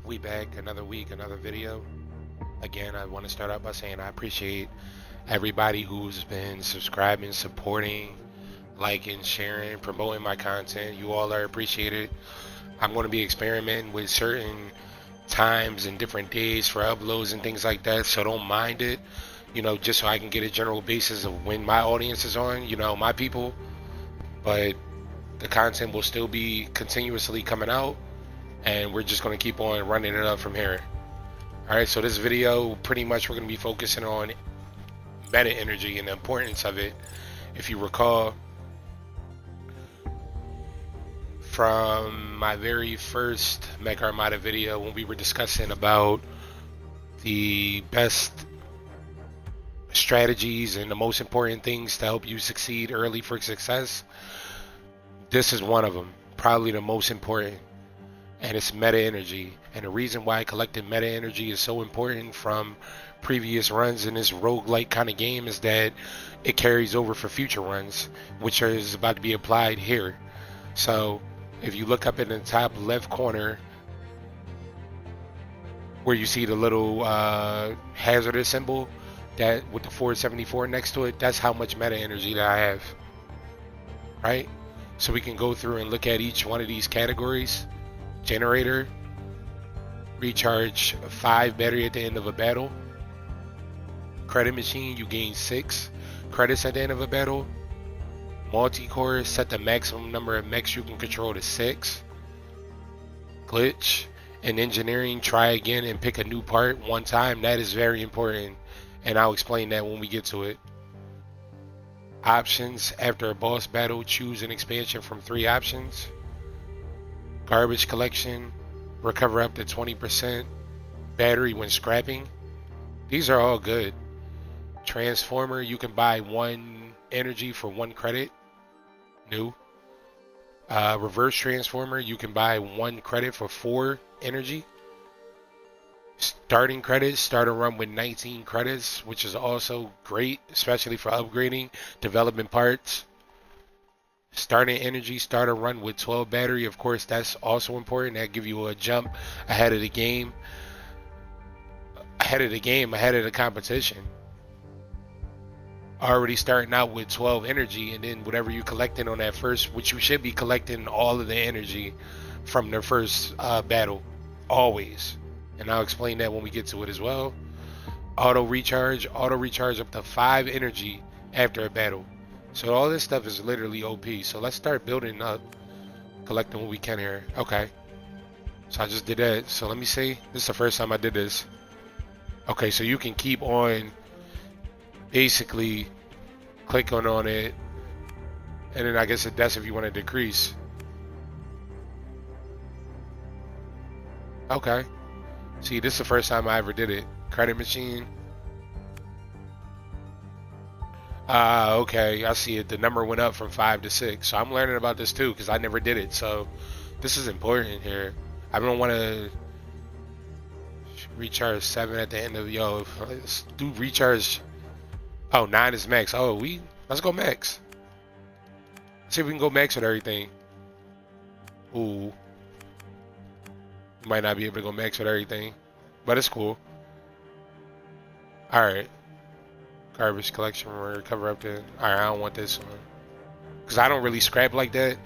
We back another week, another video. Again, I want to start out by saying I appreciate everybody who's been subscribing, supporting, liking, sharing, promoting my content. You all are appreciated. I'm going to be experimenting with certain times and different days for uploads and things like that, so don't mind it. Just so I can get a general basis of when my audience is on, my people. But the content will still be continuously coming out, and we're just going to keep on running it up from here. Alright, so this video, pretty much we're going to be focusing on meta energy and the importance of it. If you recall from my very first Mech Armada video, when we were discussing about the best strategies and the most important things to help you succeed early for success, this is one of them, probably the most important. And it's meta energy. And the reason why collecting meta energy is so important from previous runs in this roguelike kind of game is that it carries over for future runs, which is about to be applied here. So if you look up in the top left corner where you see the little hazardous symbol that with the 474 next to it, that's how much meta energy that I have, right? So we can go through and look at each one of these categories. Generator, recharge 5 battery at the end of a battle. Credit machine, you gain 6 credits at the end of a battle. Multi-core, set the maximum number of mechs you can control to 6. Glitch and engineering, try again and pick a new part one time. That is very important, and I'll explain that when we get to it. Options, after a boss battle, choose an expansion from 3 options. Garbage collection, recover up to 20% battery when scrapping. These are all good. Transformer, you can buy 1 energy for 1 credit. New. Reverse transformer, you can buy 1 credit for 4 energy. Starting credits, start a run with 19 credits, which is also great, especially for upgrading development parts. Starting energy, start a run with 12 battery. Of course, that's also important. That give you a jump ahead of the game, ahead of the competition. Already starting out with 12 energy, and then whatever you collecting on that first, which you should be collecting all of the energy from the first battle, always. And I'll explain that when we get to it as well. Auto recharge up to 5 energy after a battle. So all this stuff is literally OP. So let's start building up, collecting what we can here. Okay. So I just did that. So let me see. This is the first time I did this. Okay, so you can keep on basically clicking on it. And then I guess that's if you want to decrease. Okay. See, this is the first time I ever did it. Credit machine. Okay, I see it. The number went up from 5 to 6. So I'm learning about this too, because I never did it. So this is important here. I don't want to recharge 7 at the end of, let's do recharge. Oh, 9 is max. Oh, let's go max. See if we can go max with everything. Ooh. You might not be able to go max with everything, but it's cool. Alright. Garbage collection, recover up to. Alright, I don't want this one, because I don't really scrap like that.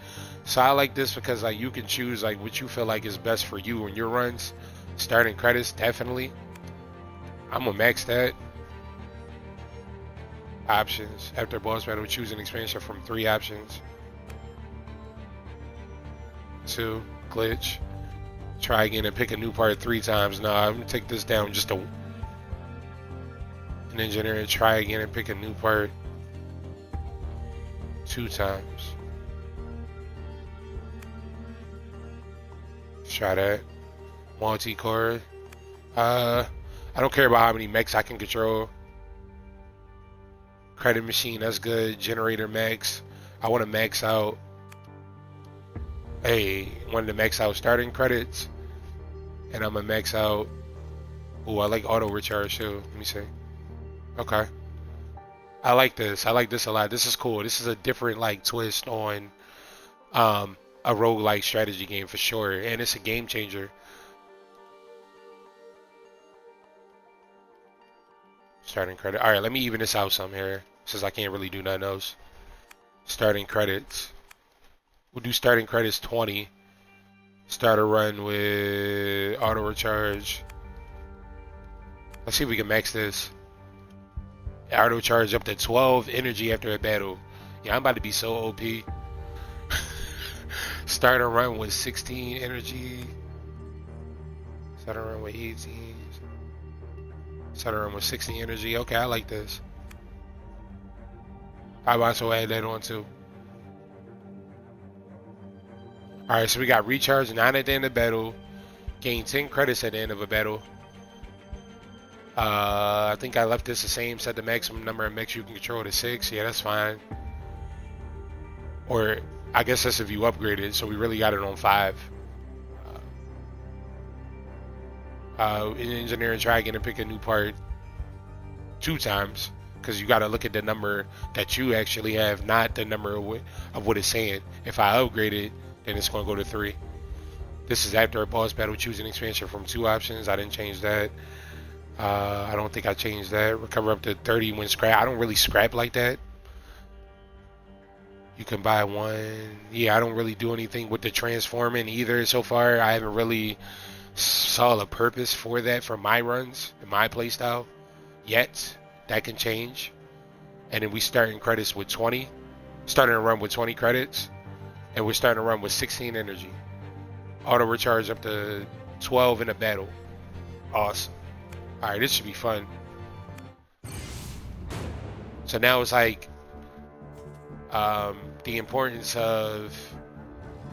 So I like this because like you can choose like what you feel like is best for you in your runs. Starting credits, definitely. I'm gonna max that. Options, after boss battle, choose an expansion from 3 options. 2, glitch. Try again and pick a new part 3 times. No, I'm gonna take this down just an engineer. Try again and pick a new part 2 times. Try that. Multi-core. I don't care about how many mechs I can control. Credit machine, that's good. Generator max. I want to max out. Hey, wanted to max out starting credits. And I'm gonna max out. Oh, I like auto recharge too. Let me see. Okay. I like this. I like this a lot. This is cool. This is a different like twist on a roguelike strategy game for sure, and it's a game changer. starting credit. All right, let me even this out some here since I can't really do nothing else. Starting credits. We'll do starting credits 20. Start a run with auto recharge. Let's see if we can max this. Auto charge up to 12 energy after a battle. Yeah, I'm about to be so OP. Start a run with 16 energy. Start a run with 18. Start a run with 60 energy. Okay, I like this. I might also add that on too. Alright, so we got recharge 9 at the end of battle. Gain 10 credits at the end of a battle. I think I left this the same. Set the maximum number of mechs you can control to 6. Yeah, that's fine. Or I guess that's if you upgrade it. So we really got it on 5. In engineering, try again and pick a new part 2 times. Because you got to look at the number that you actually have, not the number of what it's saying. If I upgrade it, then it's going to go to 3. This is after a boss battle. Choose an expansion from 2 options. I didn't change that. I don't think I changed that. Recover up to 30 when scrap. I don't really scrap like that. You can buy 1. Yeah, I don't really do anything with the transforming either so far. I haven't really saw a purpose for that for my runs and my playstyle yet. That can change. And then we start in credits with 20. Starting a run with 20 credits. And we're starting to run with 16 energy. Auto recharge up to 12 in a battle. Awesome. Alright, this should be fun. So now it's like the importance of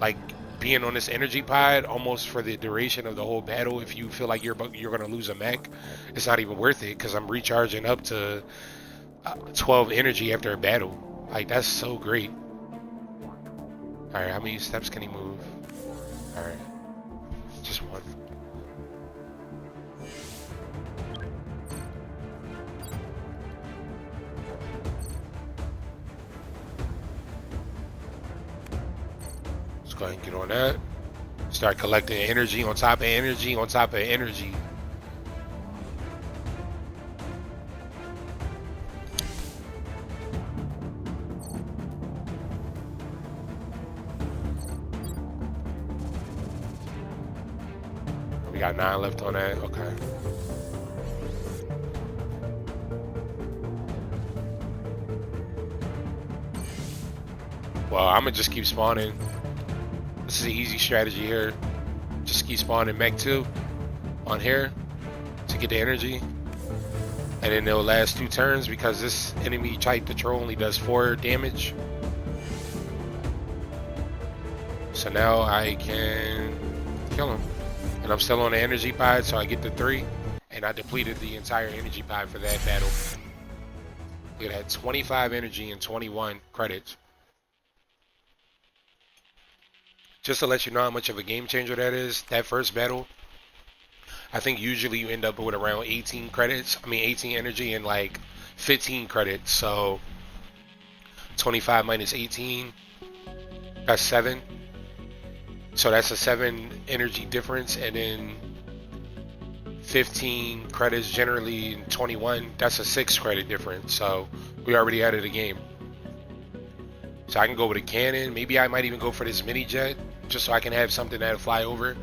like being on this energy pod almost for the duration of the whole battle. If you feel like you're gonna lose a mech, it's not even worth it because I'm recharging up to 12 energy after a battle. Like, that's so great. Alright, how many steps can he move? Alright, just 1. Let's go ahead and get on that. Start collecting energy on top of energy on top of energy. We got 9 left on that. Okay. Well, I'm gonna just keep spawning. This is an easy strategy here. Just keep spawning mech 2 on here to get the energy. And then it'll last 2 turns because this enemy type control only does 4 damage. So now I can kill him. And I'm still on the energy pod, so I get the 3. And I depleted the entire energy pod for that battle. Look at that, 25 energy and 21 credits. Just to let you know how much of a game changer that is, that first battle, I think usually you end up with around 18 credits. I mean 18 energy and like 15 credits. So 25 minus 18, that's 7. So that's a 7 energy difference, and then 15 credits generally in 21, that's a 6 credit difference. So we already added a game. So I can go with a cannon. Maybe I might even go for this mini jet just so I can have something that'll fly over.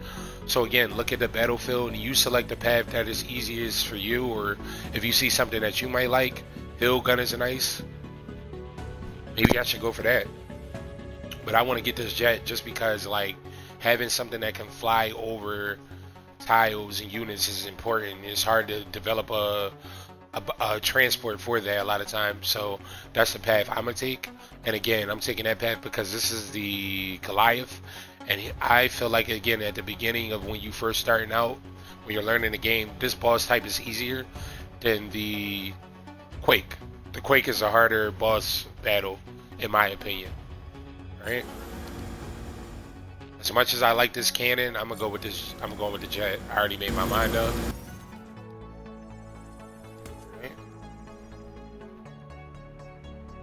So again, look at the battlefield and you select the path that is easiest for you, or if you see something that you might like. Hill gun is nice. Maybe I should go for that. But I want to get this jet just because like having something that can fly over tiles and units is important. It's hard to develop a transport for that a lot of times. So that's the path I'm gonna take. And again, I'm taking that path because this is the Goliath, and I feel like again at the beginning of when you first starting out, when you're learning the game, this boss type is easier than the Quake. The Quake is a harder boss battle in my opinion. Alright, as much as I like this cannon, I'm gonna go with this. I'm going with the jet. I already made my mind up.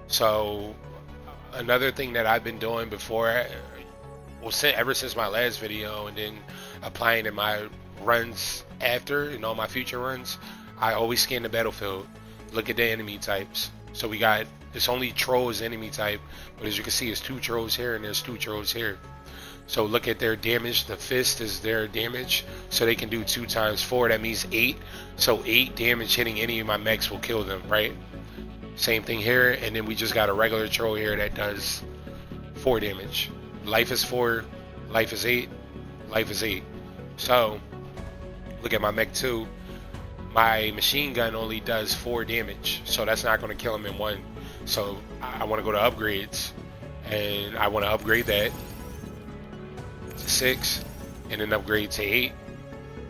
So another thing that I've been doing before, well, ever since my last video, and then applying in my runs after, in all my future runs, I always scan the battlefield. look at the enemy types. So we got, it's only troll is enemy type, but as you can see, it's 2 trolls here and there's 2 trolls here. So look at their damage. The fist is their damage, so they can do 2 times 4. That means 8. So 8 damage hitting any of my mechs will kill them, right? Same thing here, and then we just got a regular troll here that does 4 damage. Life is 4, life is 8, life is 8. So look at my mech 2. My machine gun only does 4 damage, so that's not going to kill him in 1. So I want to go to upgrades, and I want to upgrade that to 6, and then upgrade to 8,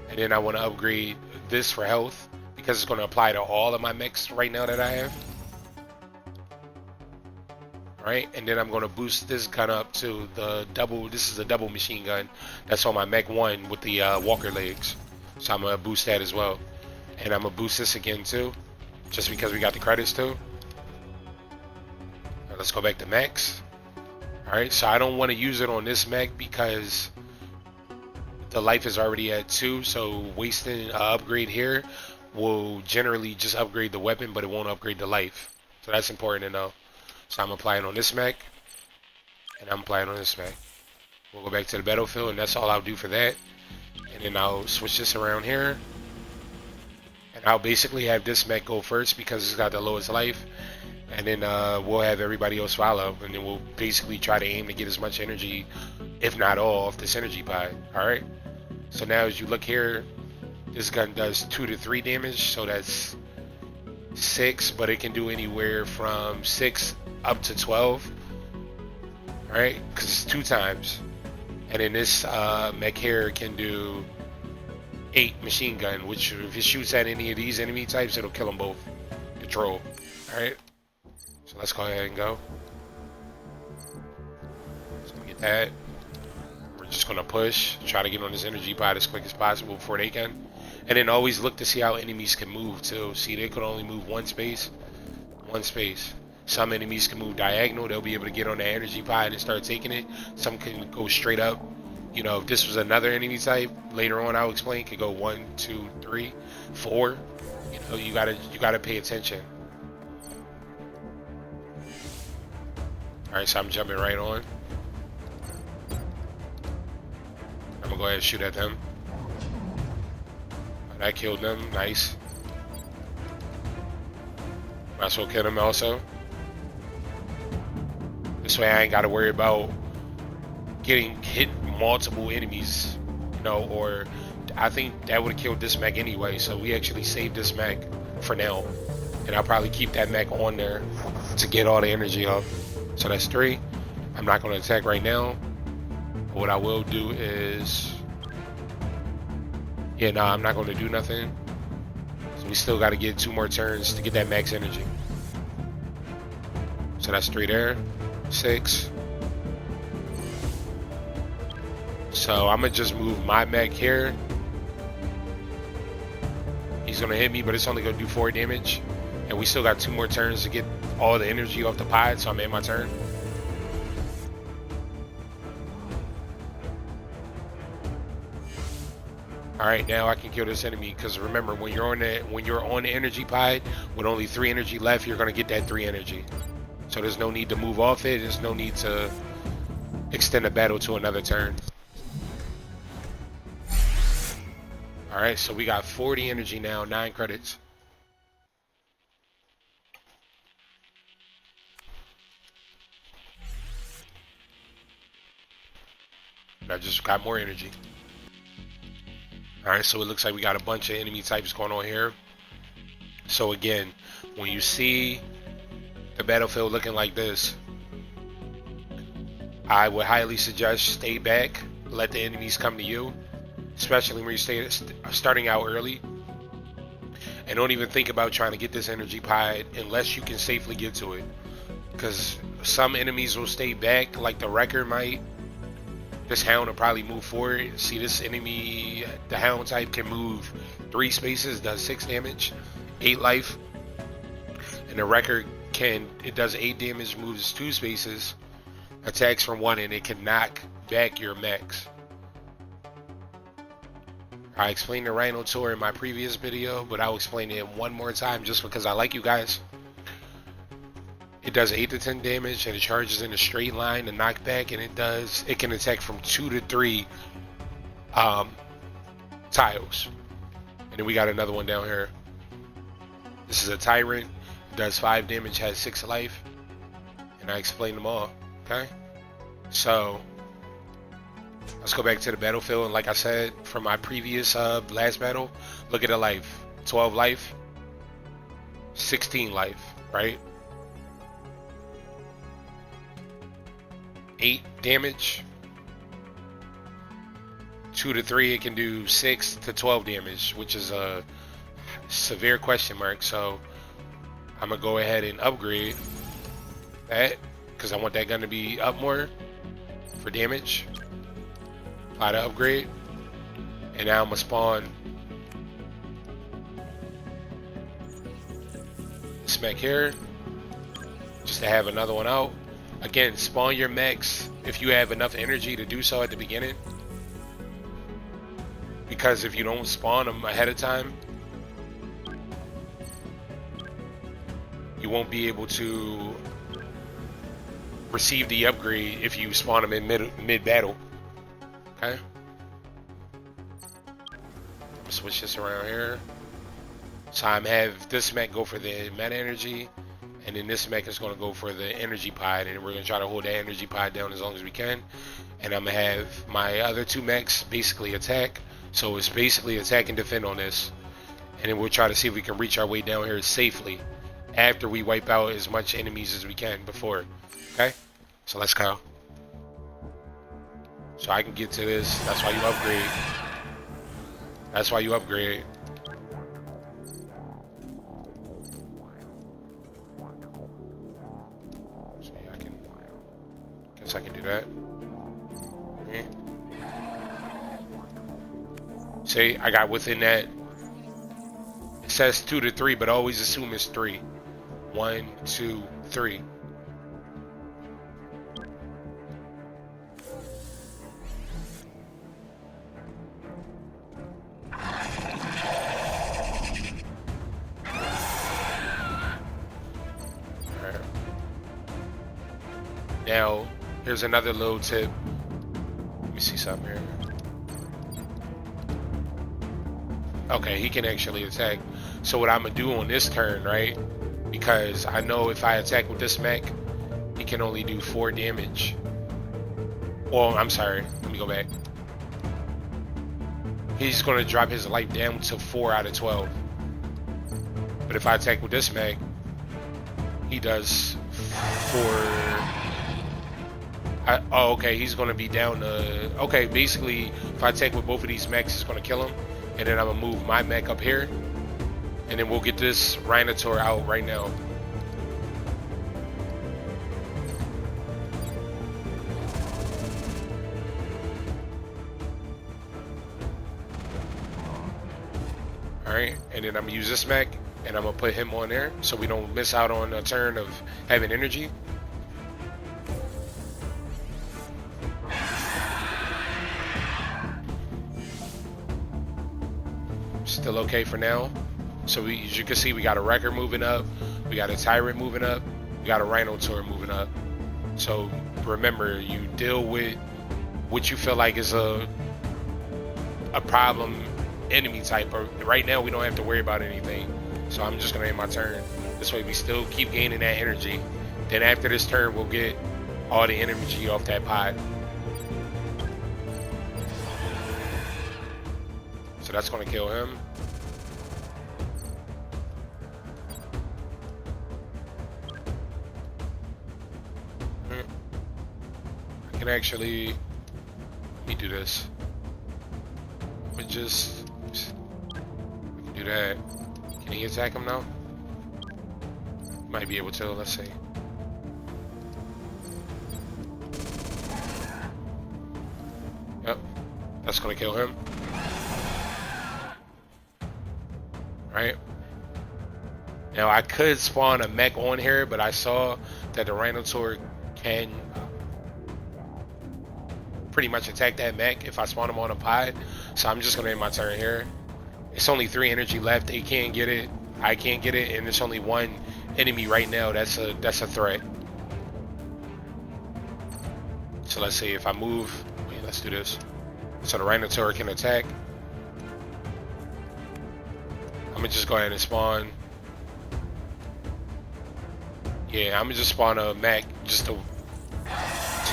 and then I want to upgrade this for health because it's going to apply to all of my mechs right now that I have. Right, and then I'm going to boost this gun up to the double. This is a double machine gun that's on my mech 1 with the walker legs, so I'm going to boost that as well. And I'm going to boost this again too, just because we got the credits too. Now let's go back to mechs. Alright, so I don't want to use it on this mech because the life is already at 2, so wasting an upgrade here will generally just upgrade the weapon, but it won't upgrade the life. So that's important to know. So I'm applying on this mech, and I'm applying on this mech. We'll go back to the battlefield, and that's all I'll do for that. And then I'll switch this around here. And I'll basically have this mech go first because it's got the lowest life. And then we'll have everybody else follow. And then we'll basically try to aim to get as much energy, if not all, off this energy pie. Alright? So now as you look here, this gun does 2 to 3 damage. So that's 6, but it can do anywhere from 6 up to 12. Alright? Because it's 2 times. And then this mech here can do 8 machine gun, which if it shoots at any of these enemy types, it'll kill them both. The troll. Alright? So let's go ahead and go. So get that. We're just going to push. Try to get on this energy pod as quick as possible before they can. And then always look to see how enemies can move too. See, they could only move 1 space. 1 space. Some enemies can move diagonal. They'll be able to get on the energy pod and start taking it. Some can go straight up. You know, if this was another enemy type, later on I'll explain, could go 1, 2, 3, 4. You know, you gotta pay attention. Alright, so I'm jumping right on. I'm gonna go ahead and shoot at them. That killed them, nice. Might as well kill them also. This way I ain't gotta worry about getting hit multiple enemies, you know, or I think that would have killed this mech anyway, so we actually saved this mech for now. And I'll probably keep that mech on there to get all the energy up. So that's 3. I'm not going to attack right now. What I will do is... Yeah, no, I'm not going to do nothing. So we still got to get 2 more turns to get that max energy. So that's 3 there. 6. So I'm going to just move my mech here. He's going to hit me, but it's only going to do 4 damage. And we still got 2 more turns to get all the energy off the pod, so I'm in my turn. Alright, now I can kill this enemy, because remember, when you're on the energy pod with only 3 energy left, you're going to get that 3 energy. So there's no need to move off it. There's no need to extend the battle to another turn. Alright, so we got 40 energy now, 9 credits. And I just got more energy. Alright, so it looks like we got a bunch of enemy types going on here. So again, when you see the battlefield looking like this, I would highly suggest stay back, let the enemies come to you, especially when you're starting out early. And don't even think about trying to get this energy pod unless you can safely get to it. Because some enemies will stay back, like the Wrecker might. This Hound will probably move forward. See, this enemy, the Hound type, can move 3 spaces, does 6 damage, 8 life. And the Wrecker it does 8 damage, moves 2 spaces, attacks from 1, and it can knock back your mechs. I explained the Rhino Tour in my previous video, but I'll explain it one more time just because I like you guys. It does 8 to 10 damage and it charges in a straight line, a knockback, and it can attack from 2 to 3 tiles. And then we got another one down here. This is a Tyrant. It does 5 damage, has 6 life. And I explained them all. Okay? So let's go back to the battlefield. And like I said from my previous last battle, look at the life. 12 life, 16 life, right? 8 damage. 2 to 3, it can do 6 to 12 damage, which is a severe question mark. So I'm gonna go ahead and upgrade that because I want that gun to be up more for damage. Apply to upgrade, and now I'm gonna spawn this mech here just to have another one out. Again, spawn your mechs if you have enough energy to do so at the beginning, because if you don't spawn them ahead of time, you won't be able to receive the upgrade if you spawn them in mid battle. Okay, switch this around here. So I'm have this mech go for the meta energy, and then this mech is going to go for the energy pod, and we're going to try to hold that energy pod down as long as we can. And I'm going to have my other 2 mechs basically attack. So it's basically attack and defend on this, and then we'll try to see if we can reach our way down here safely after we wipe out as much enemies as we can before. Okay, so let's go. So I can get to this. That's why you upgrade. That's why you upgrade. So yeah, guess I can do that. Okay. See, I got within that. It says 2 to 3, but always assume it's 3. 1, 2, 3. Now, here's another little tip. Let me see something here. Okay, he can actually attack. So what I'm gonna do on this turn, right? Because I know if I attack with this mech, he can only do 4 damage. Well, I'm sorry. Let me go back. He's gonna drop his life down to 4 out of 12. But if I attack with this mech, he does 4. Oh, okay, he's gonna be down to. Okay, basically, if I attack with both of these mechs, it's gonna kill him. And then I'm gonna move my mech up here, and then we'll get this Rhinotaur out right now. Alright, and then I'm gonna use this mech, and I'm gonna put him on there so we don't miss out on a turn of having energy. Still okay for now. So as you can see, we got a Wrecker moving up, we got a Tyrant moving up, we got a Rhinotaur moving up. So remember, you deal with what you feel like is a problem enemy type. Right now we don't have to worry about anything, so I'm just gonna end my turn. This way we still keep gaining that energy. Then after this turn, we'll get all the energy off that pod. So that's gonna kill him. I can actually, let me do this. But just, I can do that. Can he attack him now? Might be able to, let's see. Yep, that's gonna kill him. Right? Now I could spawn a mech on here, but I saw that the Rhinotaur can pretty much attack that mech if I spawn him on a pod. So I'm just gonna end my turn here. It's only 3 energy left. They can't get it. I can't get it, and there's only 1 enemy right now. That's a threat. So let's see if I move. Wait, let's do this. So the Rhinotaur can attack. I'm gonna just go ahead and spawn. Yeah, I'm gonna just spawn a mech just to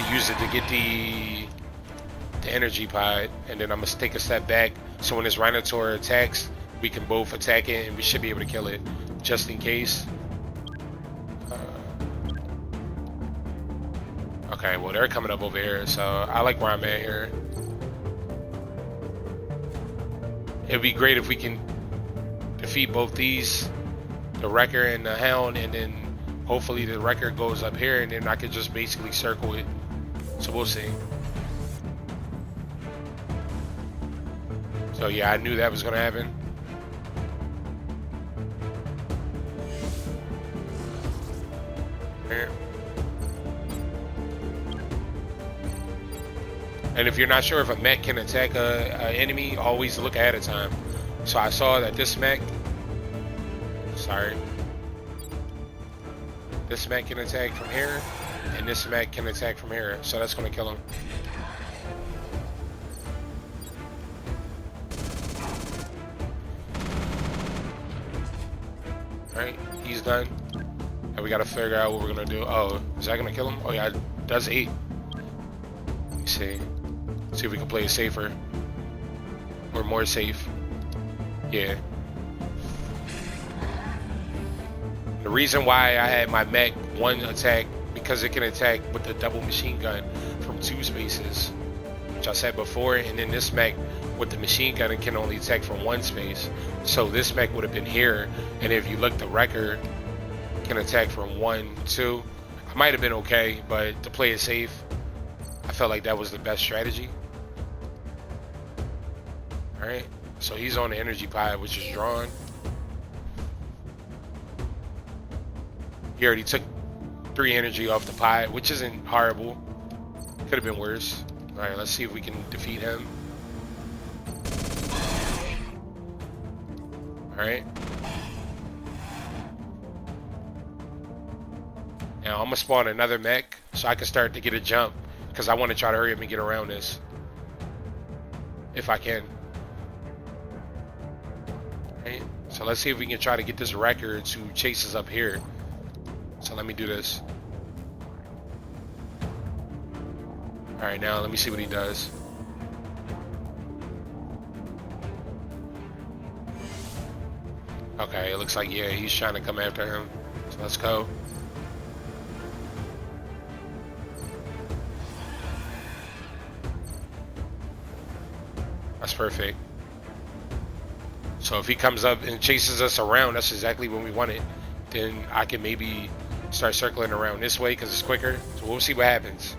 use it to get the energy pod, and then I'm gonna take a step back. So when this Rhinotaur attacks, we can both attack it, and we should be able to kill it, just in case. Okay, well they're coming up over here, so I like where I'm at here. It'd be great if we can defeat both these, the Wrecker and the Hound, and then hopefully the Wrecker goes up here, and then I could just basically circle it. So we'll see. So yeah, I knew that was gonna happen. Here. And if you're not sure if a mech can attack a enemy, always look ahead of time. So I saw that this mech, this mech can attack from here, and this mech can attack from here. So that's gonna kill him. Alright, he's done. And we gotta figure out what we're gonna do. Oh, is that gonna kill him? Oh yeah, it does 8. Let me see. See if we can play it safer. Or more safe. Yeah. The reason why I had my mech 1 attack, because it can attack with the double machine gun from 2 spaces, which I said before, and then this mech with the machine gun, it can only attack from 1 space. So this mech would have been here, and if you look, the Wrecker can attack from 1, 2. I might have been okay, but to play it safe, I felt like that was the best strategy. Alright, so he's on the energy pod, which is drawn. He already took 3 energy off the pod, which isn't horrible. Could have been worse. Alright, let's see if we can defeat him. Alright. Now I'm gonna spawn another mech so I can start to get a jump, because I want to try to hurry up and get around this if I can. Alright, so let's see if we can try to get this Wrecker to chase us up here. So let me do this. Alright, now let me see what he does. Okay, it looks like, yeah, he's trying to come after him. So let's go. That's perfect. So if he comes up and chases us around, that's exactly what we wanted. Then I can maybe start circling around this way because it's quicker. So we'll see what happens.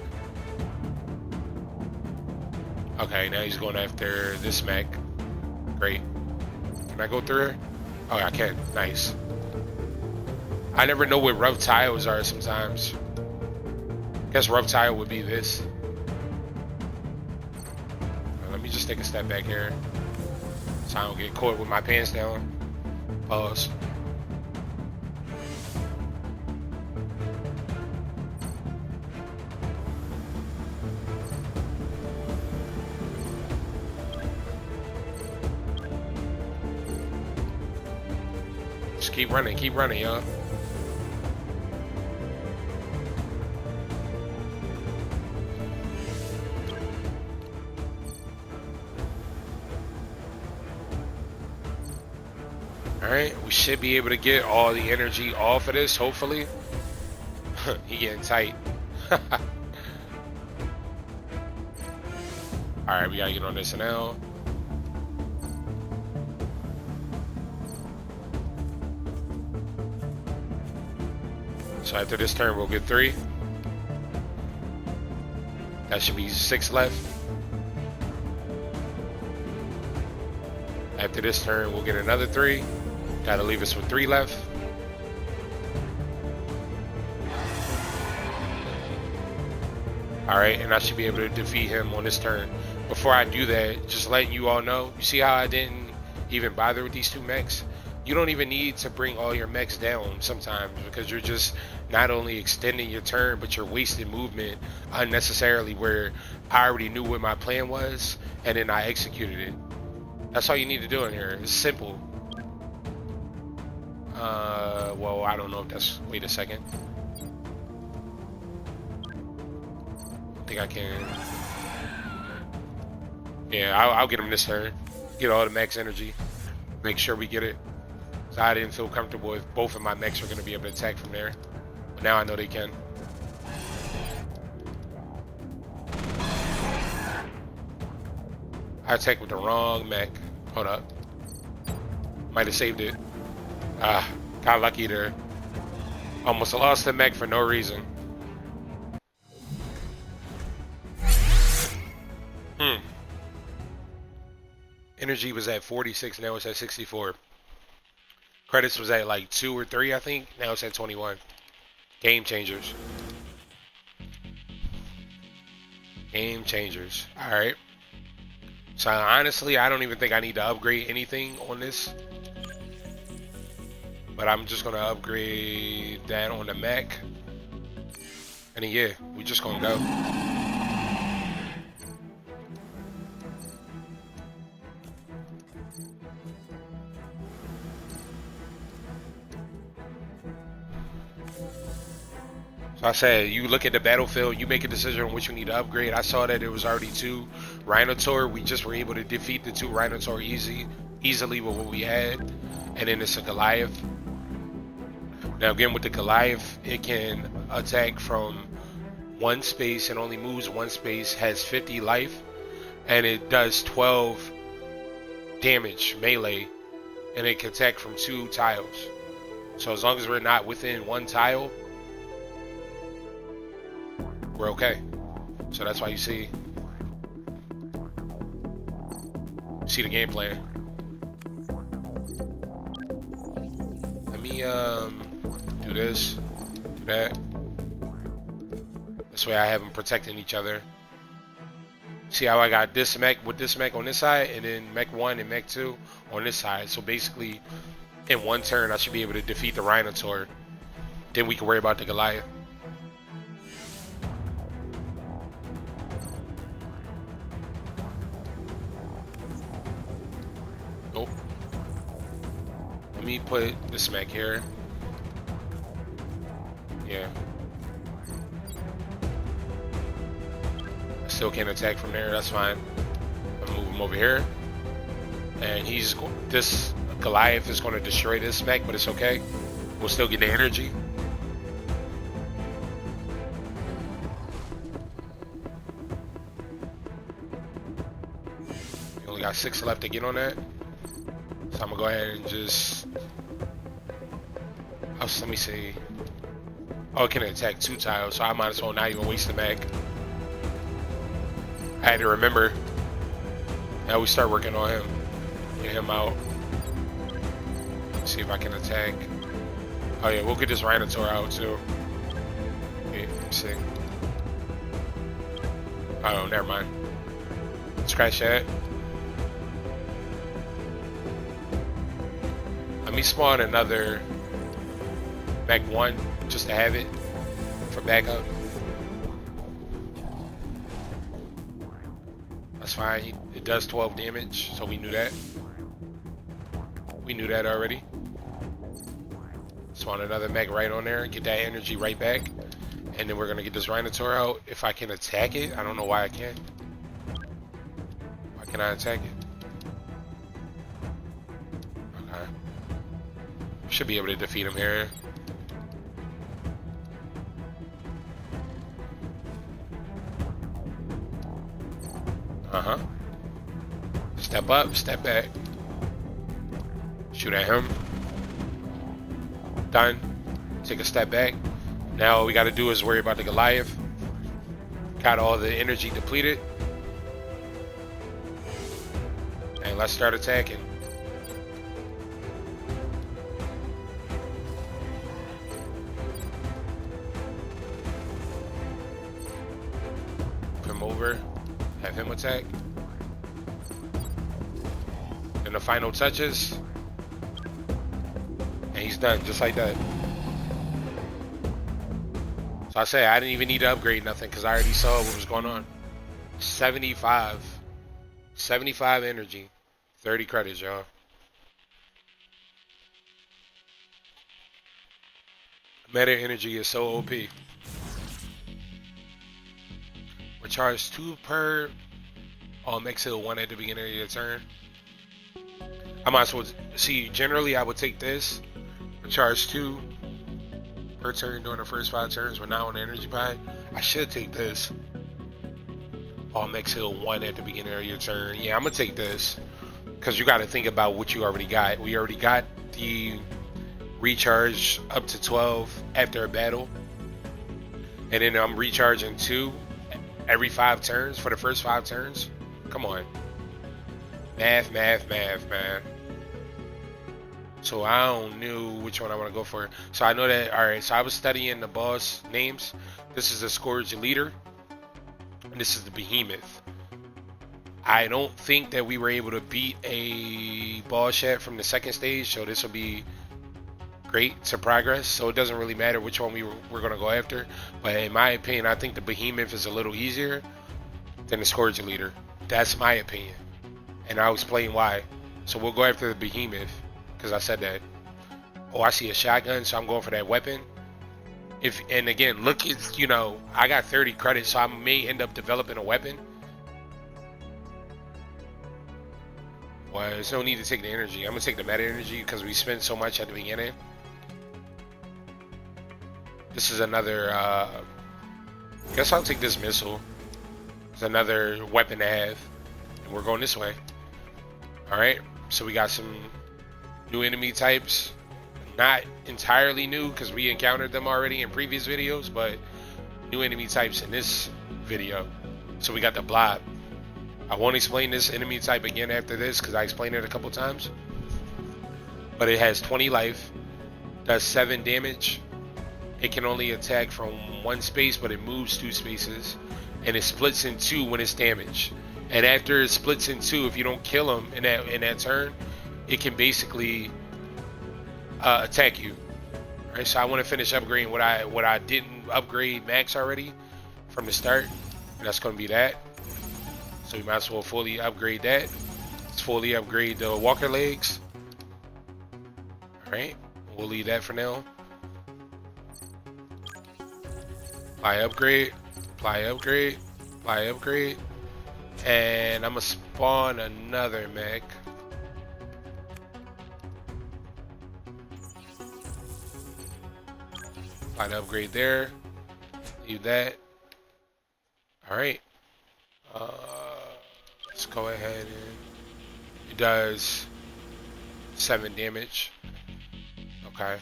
Okay, now he's going after this mech. Great. Can I go through her? Oh, I can. Nice. I never know what rough tiles are sometimes. Guess rough tile would be this. Let me just take a step back here so I don't get caught with my pants down. Pause. Just keep running, y'all. Alright, we should be able to get all the energy off of this, hopefully. He getting tight. Alright, we gotta get on this now. So after this turn, we'll get 3. That should be 6 left. After this turn, we'll get another 3. That'll leave us with 3 left. Alright, and I should be able to defeat him on this turn. before I do that, just letting you all know, you see how I didn't even bother with these two mechs? You don't even need to bring all your mechs down sometimes, because you're just not only extending your turn, but you're wasting movement unnecessarily, where I already knew what my plan was and then I executed it. That's all you need to do in here. It's simple. Well, I don't know if that's, wait a second. I think I can. Yeah, I'll get him this turn. Get all the max energy. Make sure we get it. So I didn't feel comfortable if both of my mechs were going to be able to attack from there. But now I know they can. I attacked with the wrong mech. Hold up. Might have saved it. Got lucky there. Almost lost the mech for no reason. Energy was at 46, now it's at 64. Credits was at like 2 or 3, I think. Now it's at 21. Game changers. Game changers. Alright. So honestly, I don't even think I need to upgrade anything on this. But I'm just going to upgrade that on the mech. And then, yeah, we just going to go. So I said, you look at the battlefield, you make a decision on which you need to upgrade. I saw that it was already 2 Rhinotaur. We just were able to defeat the 2 Rhinotaur easily with what we had. And then it's a Goliath. Now again, with the Goliath, it can attack from one space and only moves one space, has 50 life, and it does 12 damage melee, and it can attack from 2 tiles. So as long as we're not within 1 tile, we're okay. So that's why you see the game plan. Let me do this, do that. This way I have them protecting each other. See how I got this mech with this mech on this side, and then mech 1 and mech 2 on this side. So basically, in one turn, I should be able to defeat the Rhinotaur. Then we can worry about the Goliath. Nope. Let me put this mech here. Yeah. Still can't attack from there, that's fine. I'll move him over here. And this Goliath is going to destroy this mech, but it's okay. We'll still get the energy. We only got 6 left to get on that. So I'm going to go ahead and just... let me see. Oh, it can attack 2 tiles, so I might as well not even waste the mech. I had to remember. Now we start working on him. Get him out. See if I can attack. Oh yeah, we'll get this Rhinotaur out too. Wait, let me see. Oh, never mind. Scratch that. Let me spawn another mech 1 just to have it for backup. That's fine. It does 12 damage, so we knew that. We knew that already. Spawn another mech right on there, get that energy right back, and then we're gonna get this Rhinotaur out. If I can attack it, I don't know why I can't. Why can I attack it? Okay. Should be able to defeat him here. Uh-huh. Step up, step back. Shoot at him. Done. Take a step back. Now all we gotta do is worry about the Goliath. Got all the energy depleted. And let's start attacking. Come over. Have him attack. And the final touches. And he's done, just like that. So I say I didn't even need to upgrade nothing because I already saw what was going on. 75 energy, 30 credits, y'all. Meta energy is so OP. Recharge 2 per. Oh, makes it 1 at the beginning of your turn. I might as well see. Generally, I would take this. Recharge 2 per turn during the first 5 turns. We're now on the energy pie. I should take this. Oh, makes it 1 at the beginning of your turn. Yeah, I'm gonna take this because you got to think about what you already got. We already got the recharge up to 12 after a battle, and then I'm recharging 2 every 5 turns for the first 5 turns. Come on, math, man. So I don't know which one I want to go for. So I know that. All right, so I was studying the boss names. This is the Scourge Leader, and this is the Behemoth. I don't think that we were able to beat a boss yet from the second stage, so this will be great to progress. So it doesn't really matter which one we're going to go after. But in my opinion, I think the Behemoth is a little easier than the Scourge Leader. That's my opinion. And I'll explain why. So we'll go after the Behemoth because I said that. Oh, I see a shotgun, so I'm going for that weapon. And again, look, it's, you know, I got 30 credits, so I may end up developing a weapon. Well, there's no need to take the energy. I'm gonna take the meta energy because we spent so much at the beginning. This is another. Guess I'll take this missile. It's another weapon to have, and we're going this way. All right. So we got some new enemy types. Not entirely new because we encountered them already in previous videos, but new enemy types in this video. So we got the blob. I won't explain this enemy type again after this because I explained it a couple times. But it has 20 life, does 7 damage. It can only attack from 1 space, but it moves 2 spaces, and it splits in 2 when it's damaged. And after it splits in 2, if you don't kill him in that turn, it can basically attack you. All right, so I want to finish upgrading what I didn't upgrade max already from the start. And that's going to be that. So we might as well fully upgrade that. Let's fully upgrade the walker legs. All right, we'll leave that for now. Apply upgrade, apply upgrade, apply upgrade, and I'm gonna spawn another mech. Apply the upgrade there. Leave that. All right. Let's go ahead and it does 7 damage. Okay.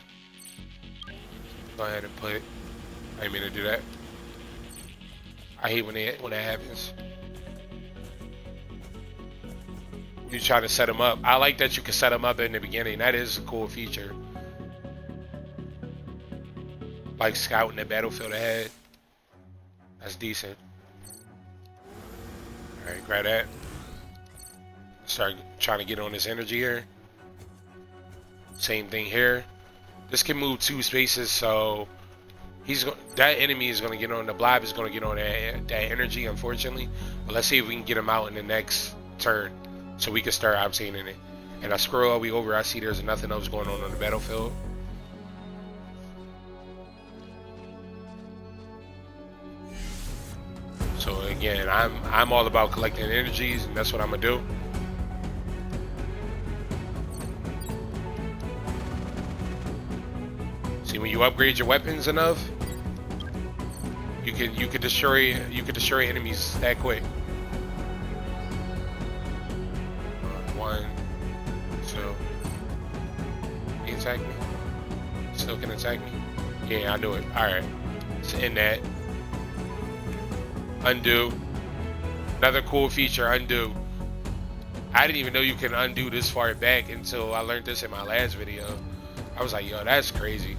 Go ahead and put. I didn't mean to do that. I hate when that happens. You try to set them up. I like that you can set them up in the beginning. That is a cool feature. Like scouting the battlefield ahead. That's decent. Alright, grab that. Start trying to get on this energy here. Same thing here. This can move 2 spaces, so that enemy is going to get on, the blob is going to get on that energy, unfortunately. But let's see if we can get him out in the next turn so we can start obtaining it. And I scroll all the way over, I see there's nothing else going on the battlefield. So again, I'm all about collecting energies, and that's what I'm gonna do. See, when you upgrade your weapons enough, you can destroy enemies that quick. 1, 2. Can you attack me? Still can attack me? Yeah, I do it. All right. So in that. Undo. Another cool feature, undo. I didn't even know you can undo this far back until I learned this in my last video. I was like, yo, that's crazy.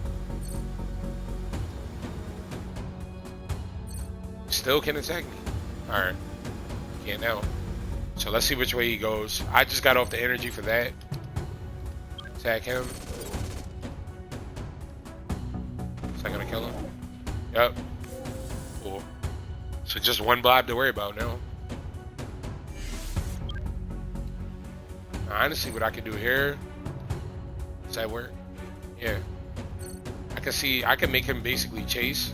Still can attack me. Alright. Can't now. So let's see which way he goes. I just got off the energy for that. Attack him. Is that gonna kill him? Yep. Cool. So just one blob to worry about now. Honestly, what I can do here. Does that work? Yeah. I can make him basically chase.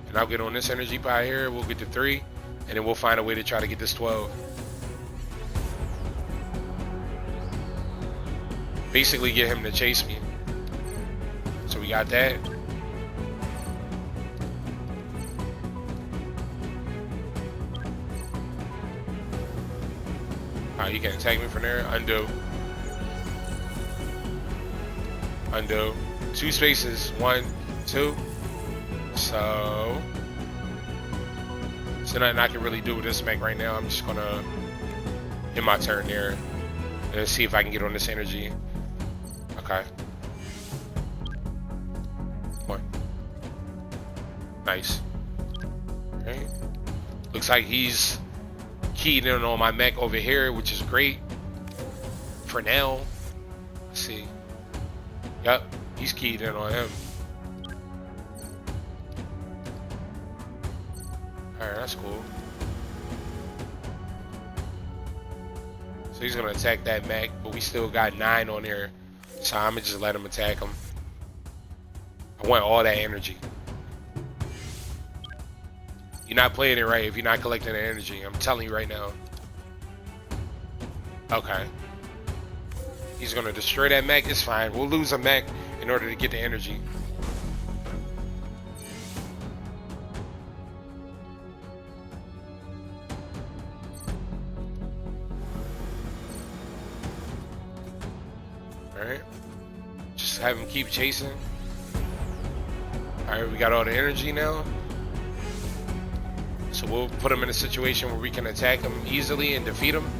And I'll get on this energy pie here. We'll get to 3. And then we'll find a way to try to get this 12. Basically get him to chase me. So we got that. Alright, you can attack me from there. Undo. Undo. 2 spaces. 1, 2. So nothing I can really do with this mech right now. I'm just gonna end my turn there and see if I can get on this energy. Okay. Come on. Nice. Okay. Looks like he's keyed in on my mech over here, which is great for now. Let's see. Yep, he's keyed in on him. Alright, that's cool. So he's gonna attack that mech, but we still got 9 on there. So I'm gonna just let him attack him. I want all that energy. You're not playing it right if you're not collecting the energy. I'm telling you right now. Okay. He's gonna destroy that mech. It's fine. We'll lose a mech in order to get the energy. Alright. Just have him keep chasing. Alright, we got all the energy now. So we'll put him in a situation where we can attack him easily and defeat him.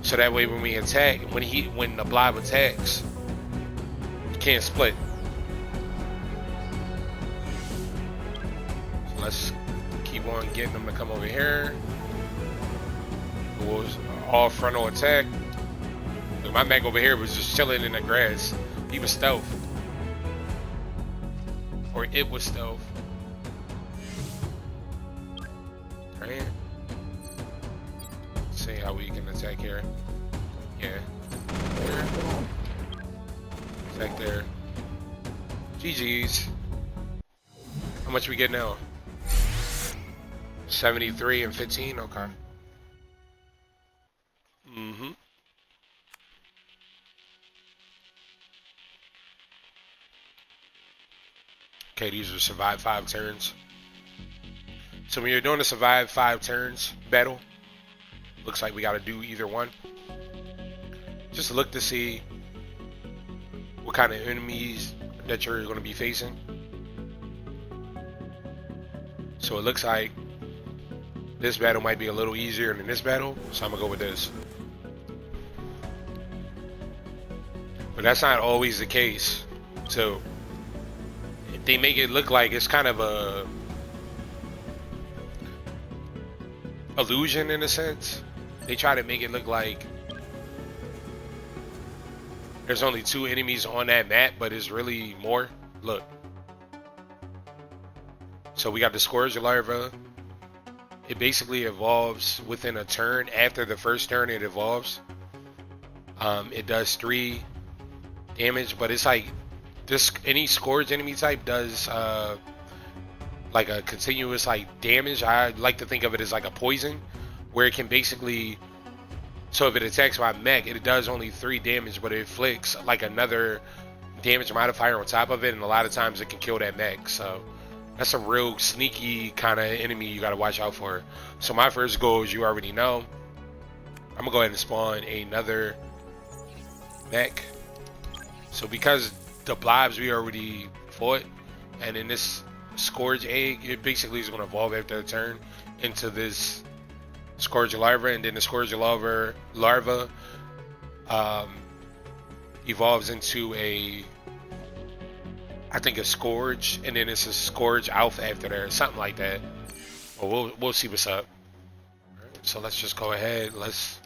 So that way when we attack, when the blob attacks, he can't split. So let's keep on getting him to come over here. We'll all frontal attack. Look, my mech over here was just chilling in the grass. He was stealth. Or it was stealth. Right. See how we can attack here. Yeah. Here. Attack there. GG's. How much we get now? 73 and 15? Okay. Mm-hmm. Okay, these are survive 5 turns. So when you're doing a survive 5 turns battle, looks like we got to do either one. Just look to see what kind of enemies that you're going to be facing. So it looks like this battle might be a little easier than this battle, so I'm going to go with this. But that's not always the case. So they make it look like it's kind of a illusion in a sense. They try to make it look like there's only 2 enemies on that map, but it's really more. Look. So we got the Scourge Larva. It basically evolves within a turn. After the first turn, it evolves. It does 3 damage, but it's like this. Any Scourge enemy type does like a continuous like damage. I like to think of it as like a poison, where it can basically. So if it attacks my mech, it does only 3 damage, but it inflicts like another damage modifier on top of it, and a lot of times it can kill that mech. So that's a real sneaky kind of enemy you got to watch out for. So my first goal, as you already know, I'm gonna go ahead and spawn another mech. So because the blobs we already fought, and in this Scourge egg, it basically is going to evolve after a turn into this Scourge larva, and then the Scourge larva evolves into I think a Scourge, and then it's a Scourge alpha after there, something like that. Well, we'll see what's up. So let's just go ahead. Let's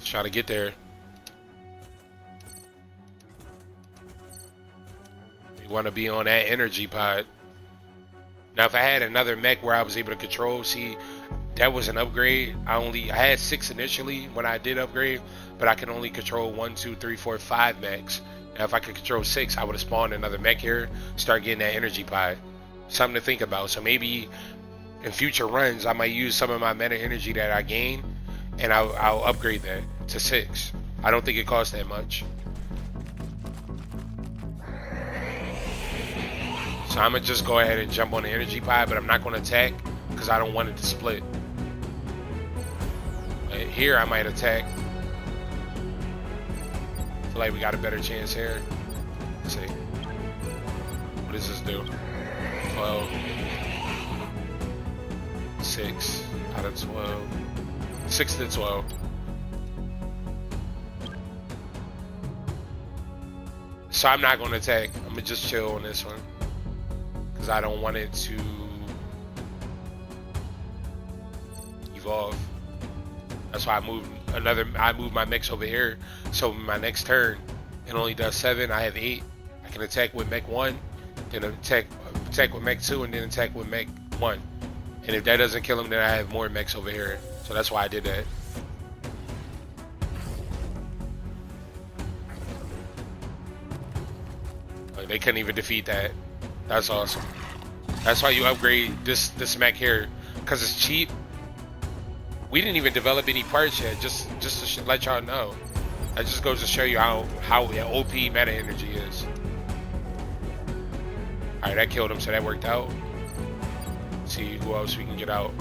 try to get there. We want to be on that energy pod. Now, if I had another mech where I was able to control, see, that was an upgrade. I had 6 initially when I did upgrade, but I can only control 1, 2, 3, 4, 5 mechs. Now, if I could control 6, I would have spawned another mech here, start getting that energy pod. Something to think about. So maybe in future runs, I might use some of my meta energy that I gain, and I'll upgrade that to 6. I don't think it costs that much. So I'm gonna just go ahead and jump on the energy pod, but I'm not gonna attack because I don't want it to split. Here I might attack. I feel like we got a better chance here. Let's see. What does this do? 12. 6 out of 12. 6 to 12. So I'm not gonna attack. I'm gonna just chill on this one. Because I don't want it to evolve. That's why I moved my mechs over here. So my next turn, it only does 7. I have 8. I can attack with mech 1, then attack with mech 2, and then attack with mech 1. And if that doesn't kill him, then I have more mechs over here. So that's why I did that. Like, they couldn't even defeat that. That's awesome. That's why you upgrade this mech here, because it's cheap. We didn't even develop any parts yet, just to let y'all know. That just goes to show you how OP meta energy is. All right, that killed him, so that worked out. Let's see who else we can get out.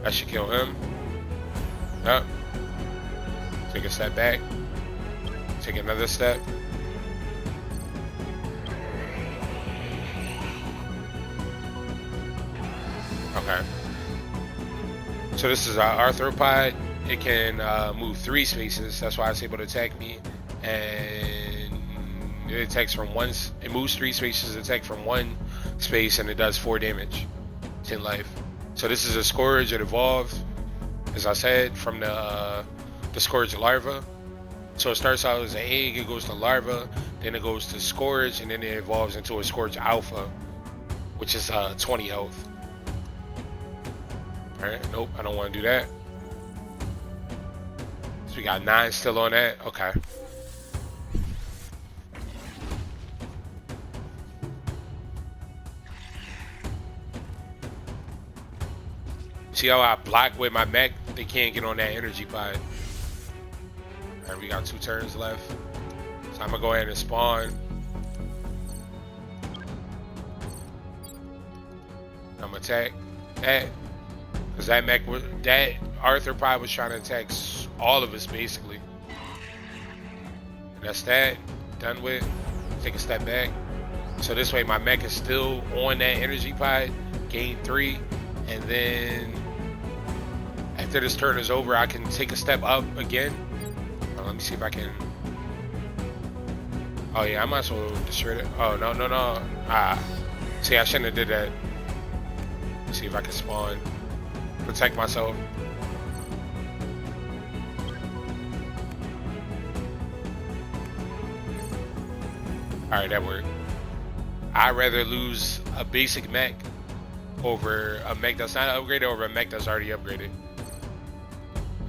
That should kill him. Yep. Take a step back. Take another step. Okay. So this is our arthropod. It can move 3 spaces. That's why it's able to attack me. And it attacks from one. It moves 3 spaces. It attacks from 1 space, and it does 4 damage. 10 life. So this is a Scourge. It evolved, as I said, from the Scourge larva. So it starts out as an egg, it goes to larva, then it goes to Scourge, and then it evolves into a Scourge alpha, which is 20 health. Alright, nope, I don't want to do that. So we got 9 still on that. Okay. See how I block with my mech? They can't get on that energy pod. Alright, we got 2 turns left. So I'm gonna go ahead and spawn. I'm gonna attack that. Cause that arthropod was trying to attack all of us basically. And that's that. Done with. Take a step back. So this way my mech is still on that energy pod. Gain 3. And then after this turn is over, I can take a step up again. Let me see if I can. Oh yeah, I might as well destroy it. Oh no. See, I shouldn't have did that. Let's see if I can spawn. Protect myself. Alright, that worked. I'd rather lose a basic mech over a mech that's not upgraded over a mech that's already upgraded.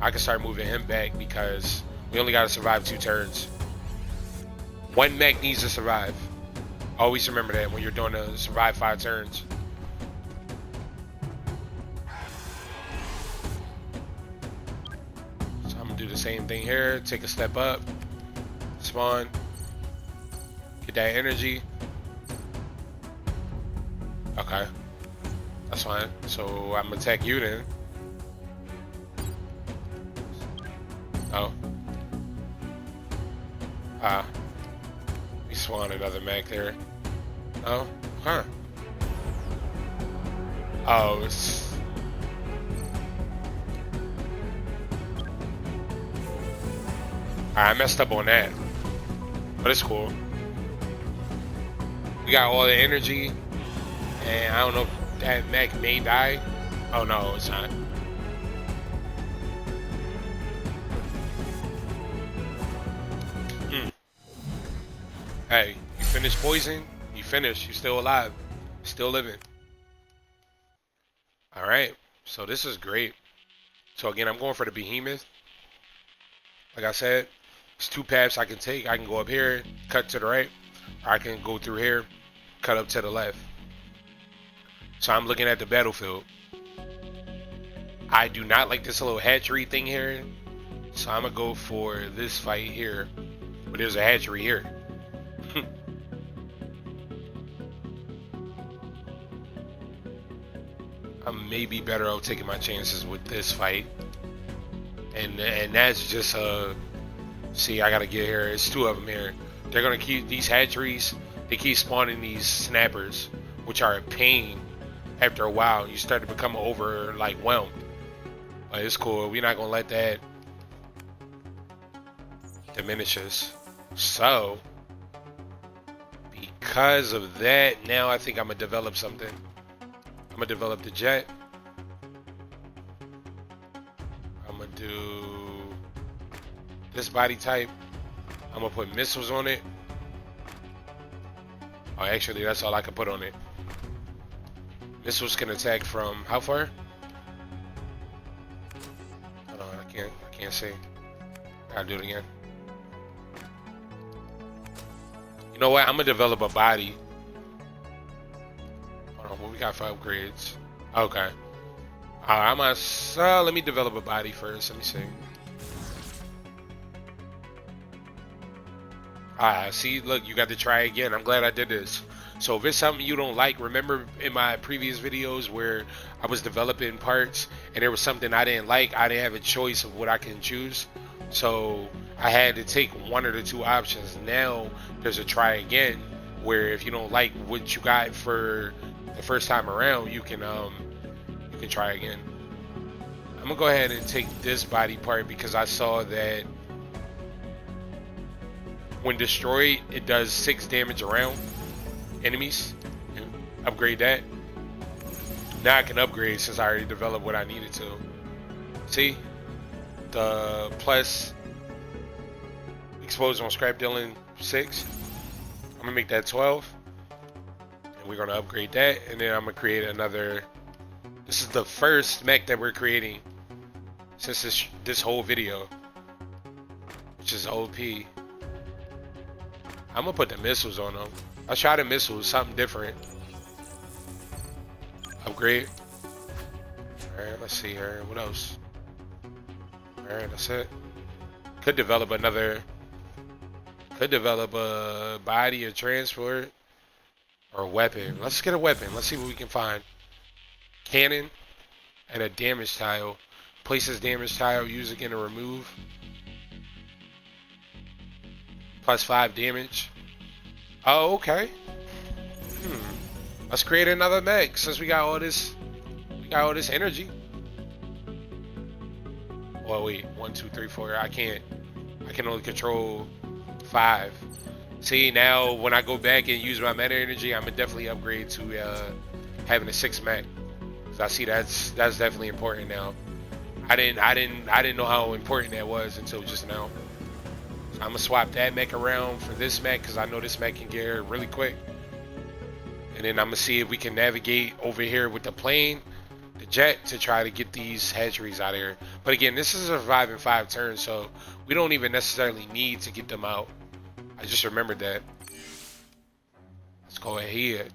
I can start moving him back because we only gotta survive 2 turns. 1 mech needs to survive. Always remember that when you're doing to survive 5 turns. So I'm gonna do the same thing here. Take a step up. Spawn. Get that energy. Okay. That's fine. So I'm gonna attack you then. Oh. We spawned another mech there. Oh, huh. Oh, it's... Alright, I messed up on that. But it's cool. We got all the energy. And I don't know. that mech may die. Oh no, it's not. Hey, you finished poison? You finished. You still alive. Still living. Alright. So this is great. So again, I'm going for the behemoth. Like I said, it's two paths I can take. I can go up here, cut to the right, or I can go through here, cut up to the left. So I'm looking at the battlefield. I do not like this little hatchery thing here. So I'm gonna go for this fight here. But there's a hatchery here. I may be better off taking my chances with this fight. And that's just see, I gotta get here. It's two of them here. They're gonna keep these hatcheries. They keep spawning these snappers, which are a pain. After a while, you start to become overwhelmed. But it's cool. We're not gonna let that diminish us. So, because of that, now I think I'm gonna develop something. I'm gonna develop the jet. I'm gonna do this body type. I'm gonna put missiles on it. Oh, actually, that's all I can put on it. Missiles can attack from how far? Hold on, I can't see. Gotta do it again. You know what? I'm gonna develop a body. Hold on, what we got for upgrades? Okay. Let me develop a body first. Let me see. See, look, you got to try again. I'm glad I did this. So if it's something you don't like, remember in my previous videos where I was developing parts and there was something I didn't like, I didn't have a choice of what I can choose. So I had to take one of the two options. Now there's a try again where if you don't like what you got for the first time around, you can try again. I'm gonna go ahead and take this body part because I saw that when destroyed, it does 6 damage around enemies. Upgrade that. Now I can upgrade since I already developed what I needed to. See? The plus exposed on scrap dealing 6. I'm gonna make that 12. And we're gonna upgrade that. And then I'm gonna create another. This is the first mech that we're creating since this whole video, which is OP. I'm gonna put the missiles on them. I'll try the missiles, something different. Upgrade. Alright, let's see here. What else? Alright, that's it. Could develop a body, a transport, or a weapon. Let's get a weapon. Let's see what we can find. Cannon and a damage tile. Places damage tile, use again to remove. Plus 5 damage. Oh, okay. Let's create another mech since we got all this energy. Well, wait, 1, 2, 3, 4. I can only control 5. See, now when I go back and use my meta energy, I'm gonna definitely upgrade to having a 6 mech. Cause I see that's definitely important now. I didn't know how important that was until just now. So I'm gonna swap that mech around for this mech because I know this mech can get here really quick. And then I'm gonna see if we can navigate over here with the plane, the jet, to try to get these hatcheries out of here. But again, this is a survive in 5 turns, so we don't even necessarily need to get them out. I just remembered that. Let's go ahead.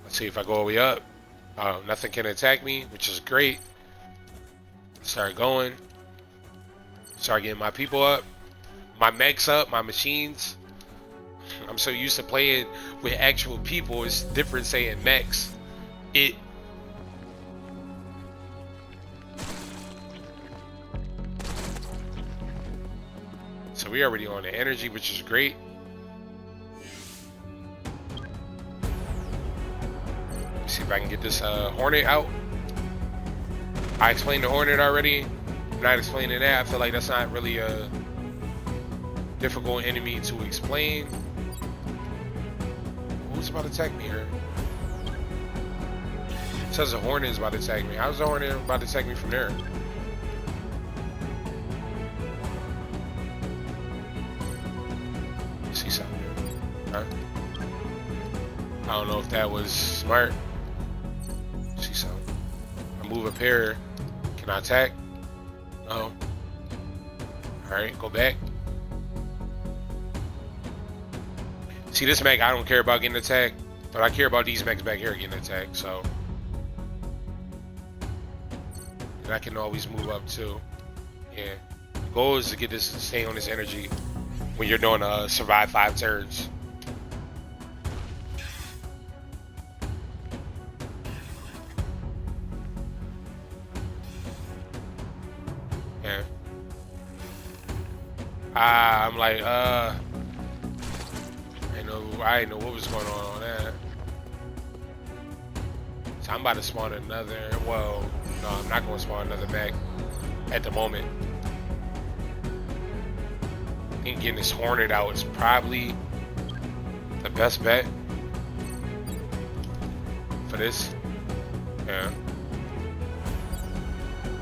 Let's see if I go all the way up. Oh, nothing can attack me, which is great. Start going. Start getting my people up. My mechs up, my machines. I'm so used to playing with actual people, it's different saying mechs. So we already on the energy, which is great. Let's see if I can get this Hornet out. I explained the Hornet already. I'm not explaining that. I feel like that's not really a difficult enemy to explain. Who's about to attack me here? says a Hornet is about to attack me. How's the Hornet about to attack me from there? See something here. Huh? I don't know if that was smart. See something. I move up here. Can I attack? No. Alright, go back. See, this mech, I don't care about getting attacked, but I care about these mechs back here getting attacked, so. And I can always move up too. Yeah. The goal is to get this to stay on this energy when you're doing survive 5 turns. Yeah. I'm like, I didn't know what was going on that. So I'm about to spawn another, well, no, I'm not going to spawn another mech at the moment. I think getting this Hornet out is probably the best bet for this. Yeah.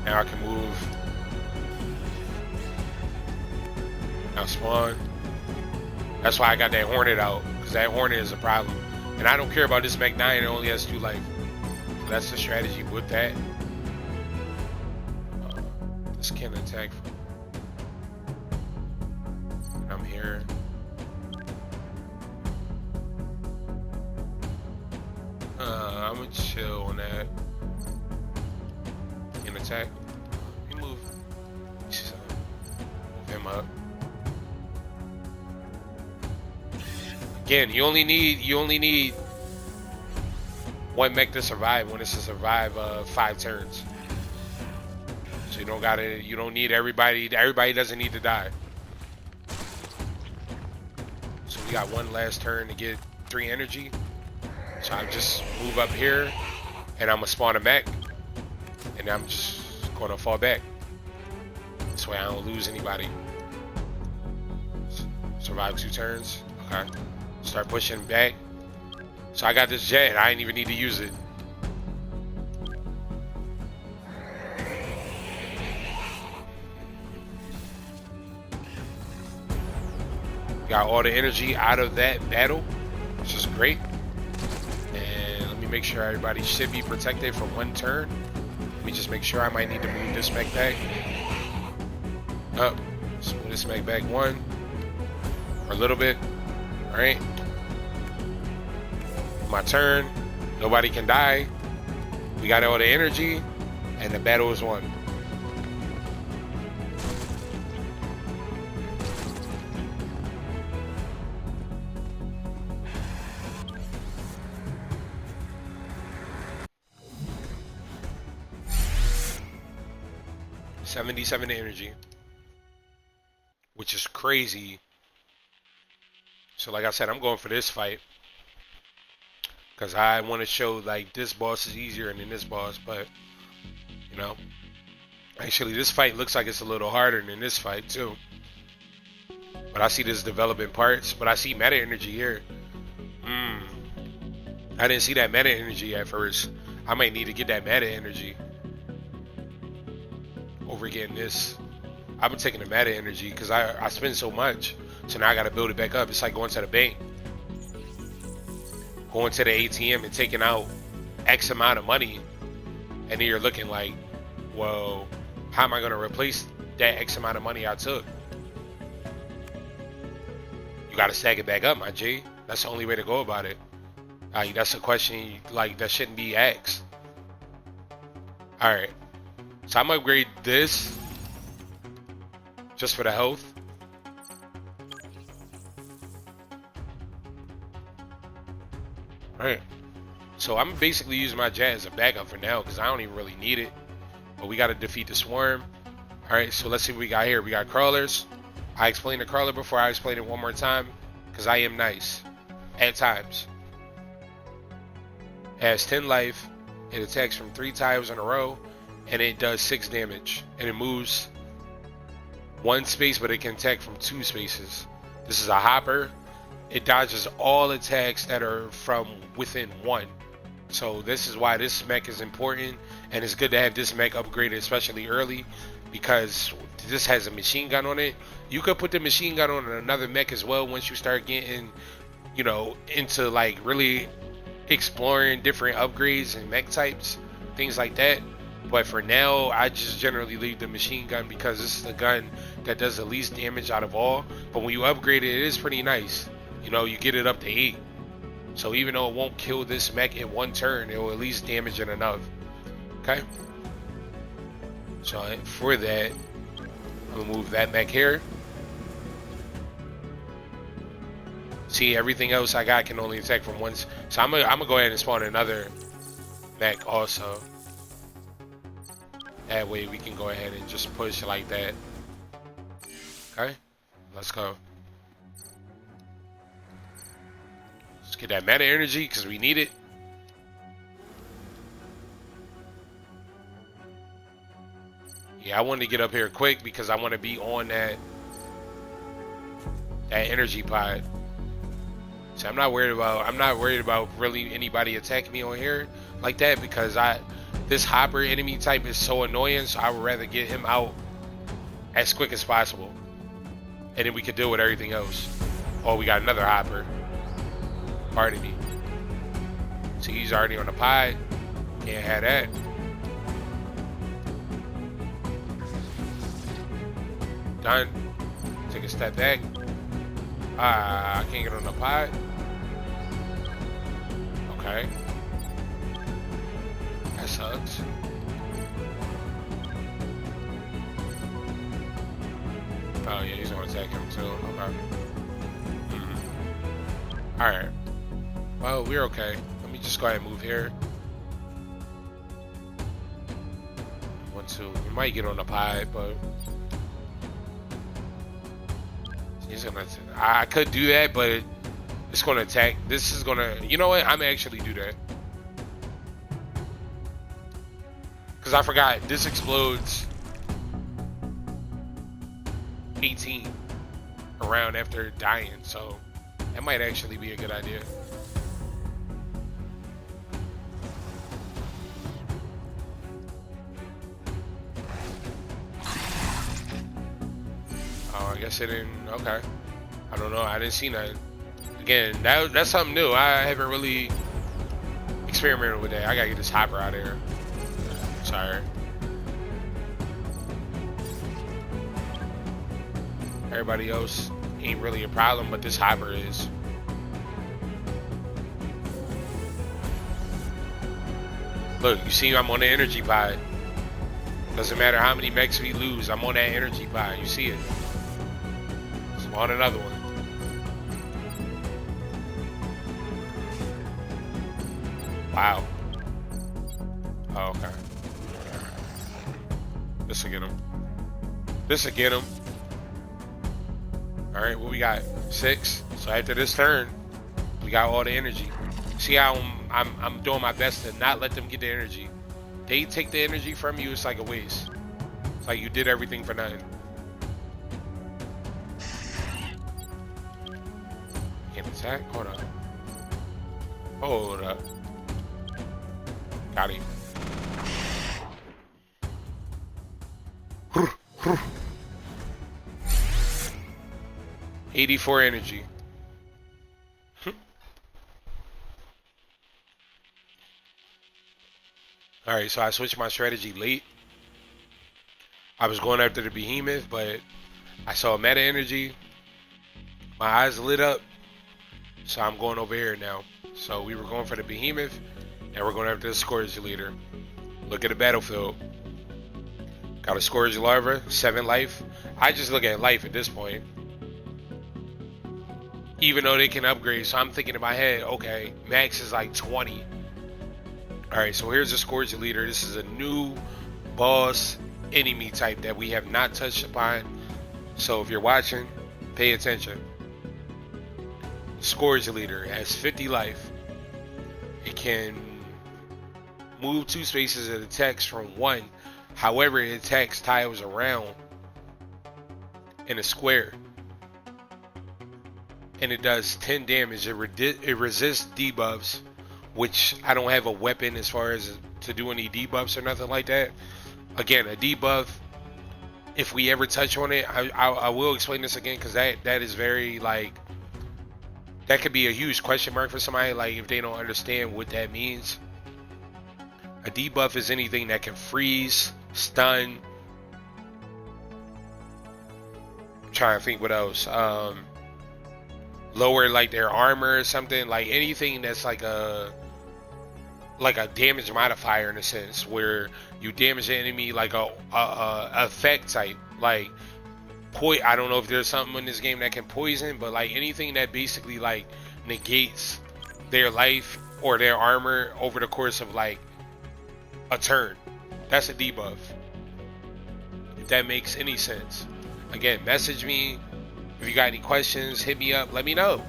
Now I can move. Now spawn. That's why I got that Hornet out, because that Hornet is a problem. And I don't care about this Mech 9, it only has 2 life. So that's the strategy with that. This can attack. And I'm here. I'm gonna chill on that. Can attack. He move. Move him up. Again, you only need 1 mech to survive when it's to survive 5 turns. So you don't need everybody. Everybody doesn't need to die. So we got 1 last turn to get 3 energy. So I just move up here and I'm gonna spawn a mech and I'm just gonna fall back. This way I don't lose anybody. Survive 2 turns. Okay. Start pushing back. So I got this jet. I didn't even need to use it. Got all the energy out of that battle, which is great. And let me make sure everybody should be protected for 1 turn. Let me just make sure. I might need to move this mech back. Up. Let's move this mech back 1. Or a little bit. Alright. My turn. Nobody can die. We got all the energy. And the battle is won. $77 energy. Which is crazy. So like I said, I'm going for this fight. Because I want to show like this boss is easier than this boss, but you know, actually this fight looks like it's a little harder than this fight too. But I see this developing parts, but I see meta energy here. I didn't see that meta energy at first. I might need to get that meta energy over getting this. I've been taking the meta energy because I spend so much, so now I got to build it back up. It's like going to the bank. Going to the ATM and taking out X amount of money, and then you're looking like, well, how am I going to replace that X amount of money I took? You got to stack it back up, my G. That's the only way to go about it. That's a question like that shouldn't be asked. All right, so I'm gonna upgrade this just for the health. Alright, so I'm basically using my jet as a backup for now because I don't even really need it. But we got to defeat the swarm. Alright, so let's see what we got here. We got crawlers. I explained the crawler before. I explain it one more time because I am nice at times. It has 10 life. It attacks from 3 times in a row, and it does 6 damage. And it moves 1 space, but it can attack from 2 spaces. This is a hopper. It dodges all attacks that are from within 1. So this is why this mech is important, and it's good to have this mech upgraded, especially early, because this has a machine gun on it. You could put the machine gun on another mech as well once you start getting, you know, into like really exploring different upgrades and mech types, things like that. But for now, I just generally leave the machine gun because this is the gun that does the least damage out of all. But when you upgrade it, it is pretty nice. You know, you get it up to 8. So even though it won't kill this mech in one turn, it will at least damage it enough. Okay? So for that, I'm going to move that mech here. See, everything else I got can only attack from once. So I'm gonna go ahead and spawn another mech also. That way we can go ahead and just push like that. Okay, let's go. Let's get that meta energy because we need it. Yeah, I wanted to get up here quick because I want to be on that energy pod. So I'm not worried about really anybody attacking me on here like that because this hopper enemy type is so annoying, so I would rather get him out as quick as possible. And then we could deal with everything else. Oh, we got another hopper. Pardon me. So he's already on the pod. Can't have that. Done. Take a step back. I can't get on the pod. Okay. That sucks. Oh yeah, he's gonna attack him too. Okay. Alright. Well, we're okay. Let me just go ahead and move here. 1, 2. We might get on the pod, but he's gonna. I could do that, but it's gonna attack. This is gonna. You know what? I'm gonna actually do that because I forgot this explodes 18 around after dying, so that might actually be a good idea. Oh, I guess it didn't. Okay. I don't know. I didn't see nothing. Again, that's something new. I haven't really experimented with that. I gotta get this hopper out of here. Sorry. Everybody else ain't really a problem, but this hopper is. Look, you see I'm on the energy pod. Doesn't matter how many mechs we lose, I'm on that energy pod. You see it. On another one. Wow. Oh, okay. This'll get him. This'll get him. Alright, what we got? 6. So after this turn, we got all the energy. See how I'm doing my best to not let them get the energy. They take the energy from you, it's like a waste. It's like you did everything for nothing. Attack? Hold up. Hold up. Got him. 84 energy. Alright, so I switched my strategy late. I was going after the behemoth, but I saw meta energy. My eyes lit up. So I'm going over here now. So we were going for the behemoth, and we're going after the scourge leader. Look at the battlefield. Got a scourge larva, 7 life. I just look at life at this point. Even though they can upgrade, so I'm thinking in my head, okay, max is like 20. Alright, so here's the scourge leader. This is a new boss enemy type that we have not touched upon. So if you're watching, pay attention. Scourge leader has 50 life. It can move 2 spaces. It attacks from 1. However, it attacks tiles around in a square, and it does 10 damage. It resists debuffs which I don't have a weapon as far as to do any debuffs or nothing like that. Again, a debuff, if we ever touch on it, I will explain this again, because that is very, like, that could be a huge question mark for somebody, like, if they don't understand what that means. A debuff is anything that can freeze, stun. I'm trying to think what else. Lower, like, their armor or something. Like, anything that's like a damage modifier, in a sense, where you damage the enemy, like a effect type. Like, I don't know if there's something in this game that can poison, but like anything that basically like negates their life or their armor over the course of like a turn, that's a debuff. If that makes any sense. Again, message me if you got any questions. Hit me up, let me know.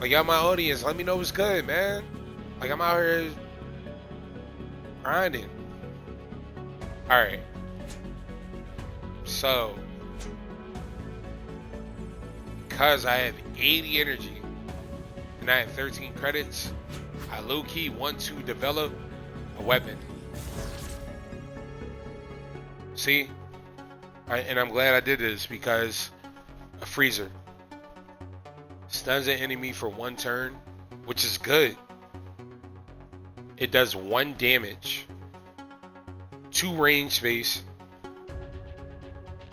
Like, y'all my audience, let me know what's good, man. Like, I'm out here grinding. Alright, so because I have 80 energy and I have 13 credits, I low-key want to develop a weapon. See? And I'm glad I did this, because a freezer stuns an enemy for 1 turn, which is good. It does 1 damage, 2 range space,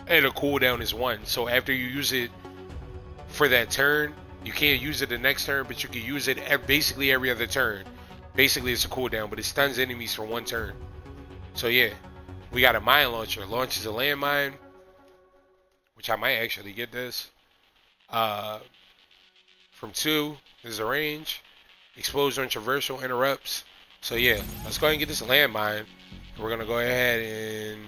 and a cooldown is 1. So after you use it for that turn, you can't use it the next turn, but you can use it basically every other turn. Basically, it's a cooldown, but it stuns enemies for 1 turn. So yeah, we got a mine launcher. Launches a landmine, which I might actually get this. From 2, there's a range. Explodes on traversal, interrupts. So yeah, let's go ahead and get this landmine. We're gonna go ahead and,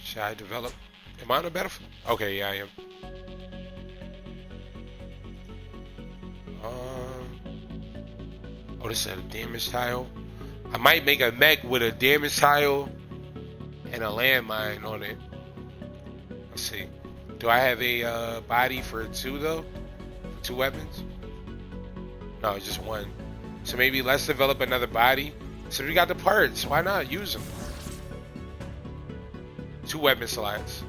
should I develop? Am I on the battlefield? Okay, yeah, I am. Oh, this is a damage tile. I might make a mech with a damage tile and a landmine on it. Let's see. Do I have a body for 2 though? For 2 weapons? No, just 1. So maybe let's develop another body. So we got the parts. Why not use them? 2 weapon slots.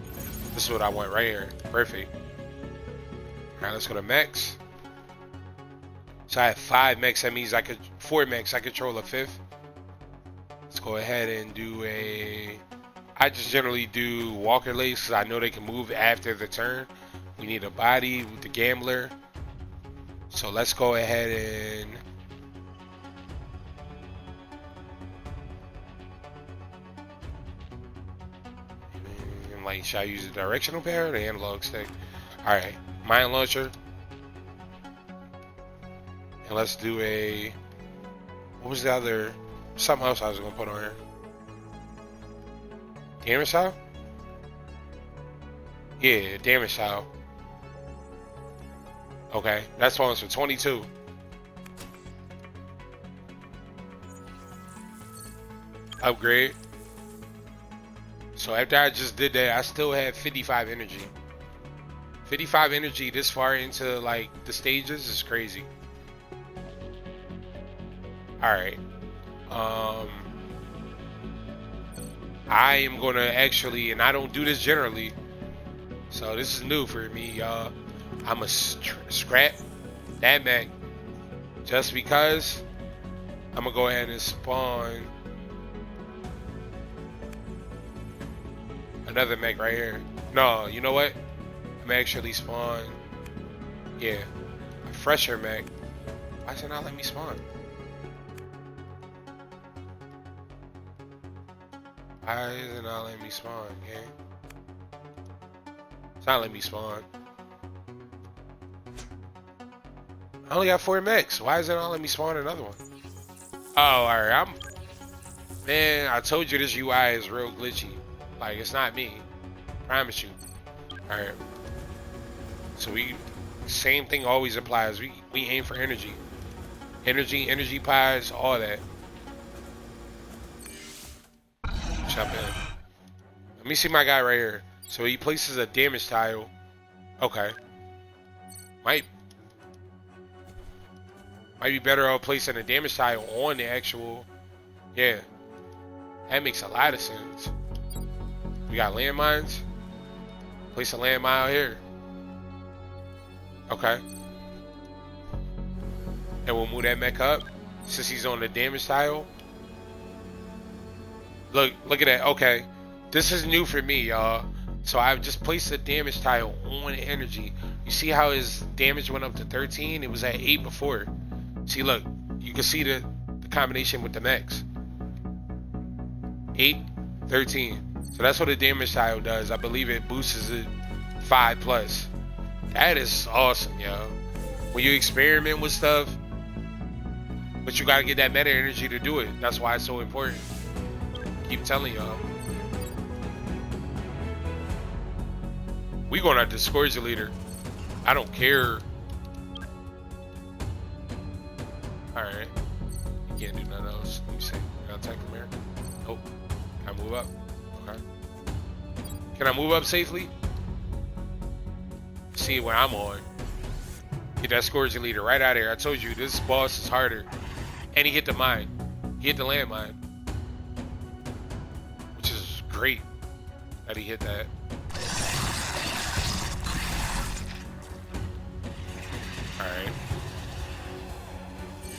This is what I want right here. Perfect. All right, let's go to mechs. So I have 5 mechs. That means 4 mechs. I control a 5th. Let's go ahead and do I just generally do walker legs because I know they can move after the turn. We need a body with the gambler. So let's go ahead and like, should I use the directional pad or the analog stick? Alright, mine launcher. And let's do what was the other, something else I was gonna put on here. Damage tile? Yeah, damage tile. Okay, that's one for 22. Upgrade. So after I just did that, I still have 55 energy. 55 energy this far into like the stages is crazy. Alright. I am gonna actually, and I don't do this generally, so this is new for me, y'all. I'm a scrap that mech just because. I'm gonna go ahead and spawn another mech right here. No, you know what? I'm actually spawn, yeah, a fresher mech. Why does it not let me spawn? Why is it not letting me spawn, gang? It's not letting me spawn. I only got 4 mechs. Why is it not letting me spawn another one? Oh, alright. Man, I told you this UI is real glitchy. Like, it's not me. Promise you. Alright. So same thing always applies. We aim for energy. Energy pies, all that. Jump in. Let me see my guy right here. So he places a damage tile. Okay. Might be better off placing a damage tile on the actual. Yeah, that makes a lot of sense. We got landmines. Place a landmine out here. Okay. And we'll move that mech up since he's on the damage tile. Look at that. Okay, this is new for me, y'all. So I've just placed a damage tile on energy. You see how his damage went up to 13? It was at 8 before. See, look, you can see the combination with the mechs. 8, 13. So that's what a damage tile does. I believe it boosts it 5+. That is awesome, yo. When you experiment with stuff, but you gotta get that meta energy to do it. That's why it's so important. Keep telling y'all. We going out to Scourge Leader. I don't care. Alright. You can't do nothing else. Let me see. Can I attack from here? Nope. Can I move up? Okay. Can I move up safely? See where I'm on. Get that Scourge Leader right out of here. I told you this boss is harder. And he hit the mine. He hit the landmine. Which is great that he hit that. Alright.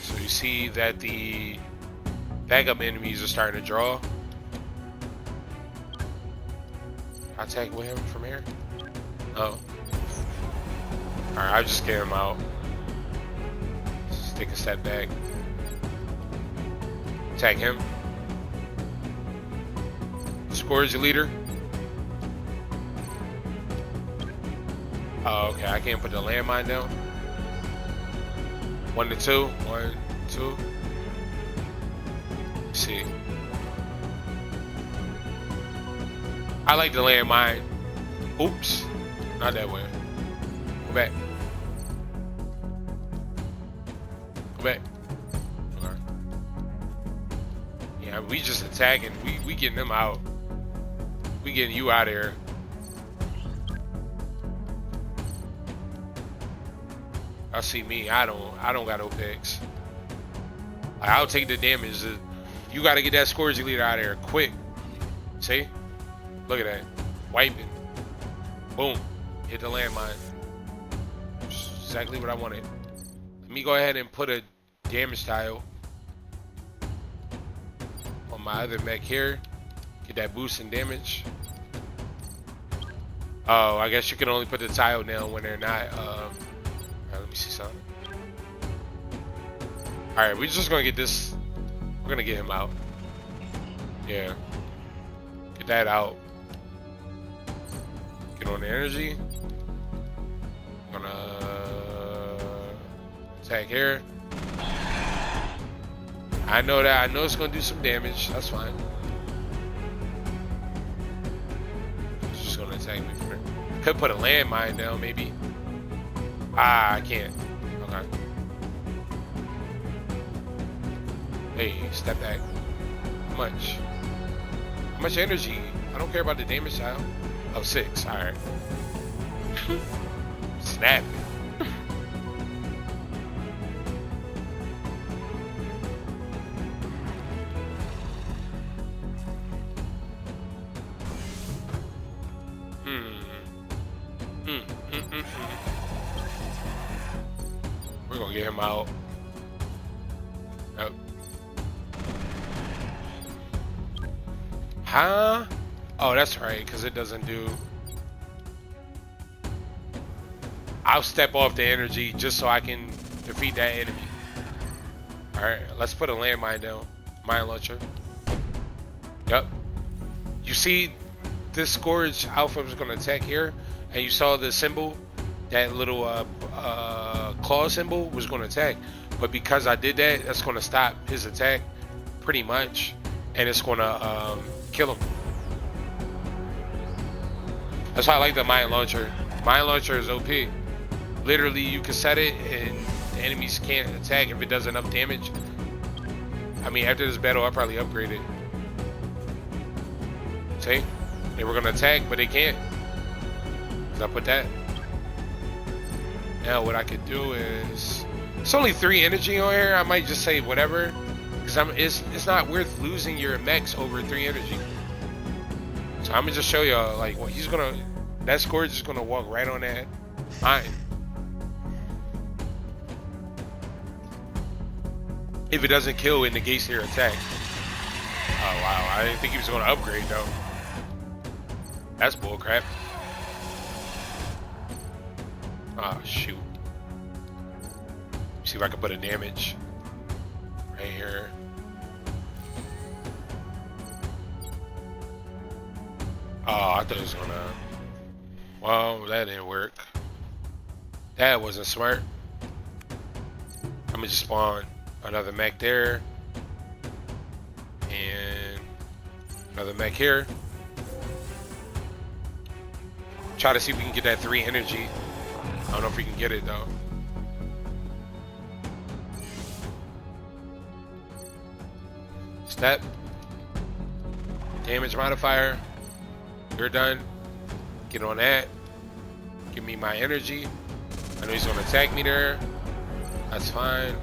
So you see that the backup enemies are starting to draw. I attack with him from here? Oh. Alright, I'll just get him out. Just take a step back. Attack him. Scourge Leader. Oh, okay. I can't put the landmine down. 1 to 2. 1, 2. Let's see. I like the landmine. Oops. Not that way. Go back. Go back. Okay. Yeah, we just attacking. We getting them out. We getting you out of here. I see me. I don't got no picks. I'll take the damage. You got to get that Scourge Leader out of here quick. See? Look at that. Wiping. Boom. Hit the landmine. Exactly what I wanted. Let me go ahead and put a damage tile on my other mech here. Get that boost in damage. Oh, I guess you can only put the tile down when they're not. Let me see something. Alright, we're just gonna get this. We're gonna get him out. Yeah. Get that out. Get on the energy. Gonna attack here. I know that. I know it's gonna do some damage. That's fine. It's just gonna attack me from here. Could put a landmine down, maybe. Ah, I can't. Okay. Hey, step back. How much? How much energy? I don't care about the damage tile. Oh, 6. All right. Snap. We're gonna get him out. Yep. Huh? Oh, that's right, because it doesn't do. I'll step off the energy just so I can defeat that enemy. Alright, let's put a landmine down. Mine launcher. Yep. You see this Scourge Alpha was gonna attack here, and you saw the symbol, that little claw symbol was gonna attack. But because I did that, that's gonna stop his attack pretty much, and it's gonna kill him. That's why I like the mine launcher. Mine launcher is OP. Literally, you can set it and the enemies can't attack if it does enough damage. I mean, after this battle, I'll probably upgrade it. See? They were gonna attack, but they can't. So I put that. Now what I could do is It's only 3 energy on here. I might just say whatever, because it's not worth losing your mechs over 3 energy. So I'm gonna just show y'all like what he's gonna. That Scourge is gonna walk right on that line. If it doesn't kill, it negates their attack. Oh wow, I didn't think he was gonna upgrade though. That's bullcrap. Oh shoot. See if I can put a damage right here. Oh, I thought it was gonna. Well, that didn't work. That wasn't smart. I'm gonna just spawn another mech there and another mech here. Try to see if we can get that 3 energy. I don't know if we can get it though. Step. Damage modifier. You're done. Get on that. Give me my energy. I know he's gonna attack me there. That's fine.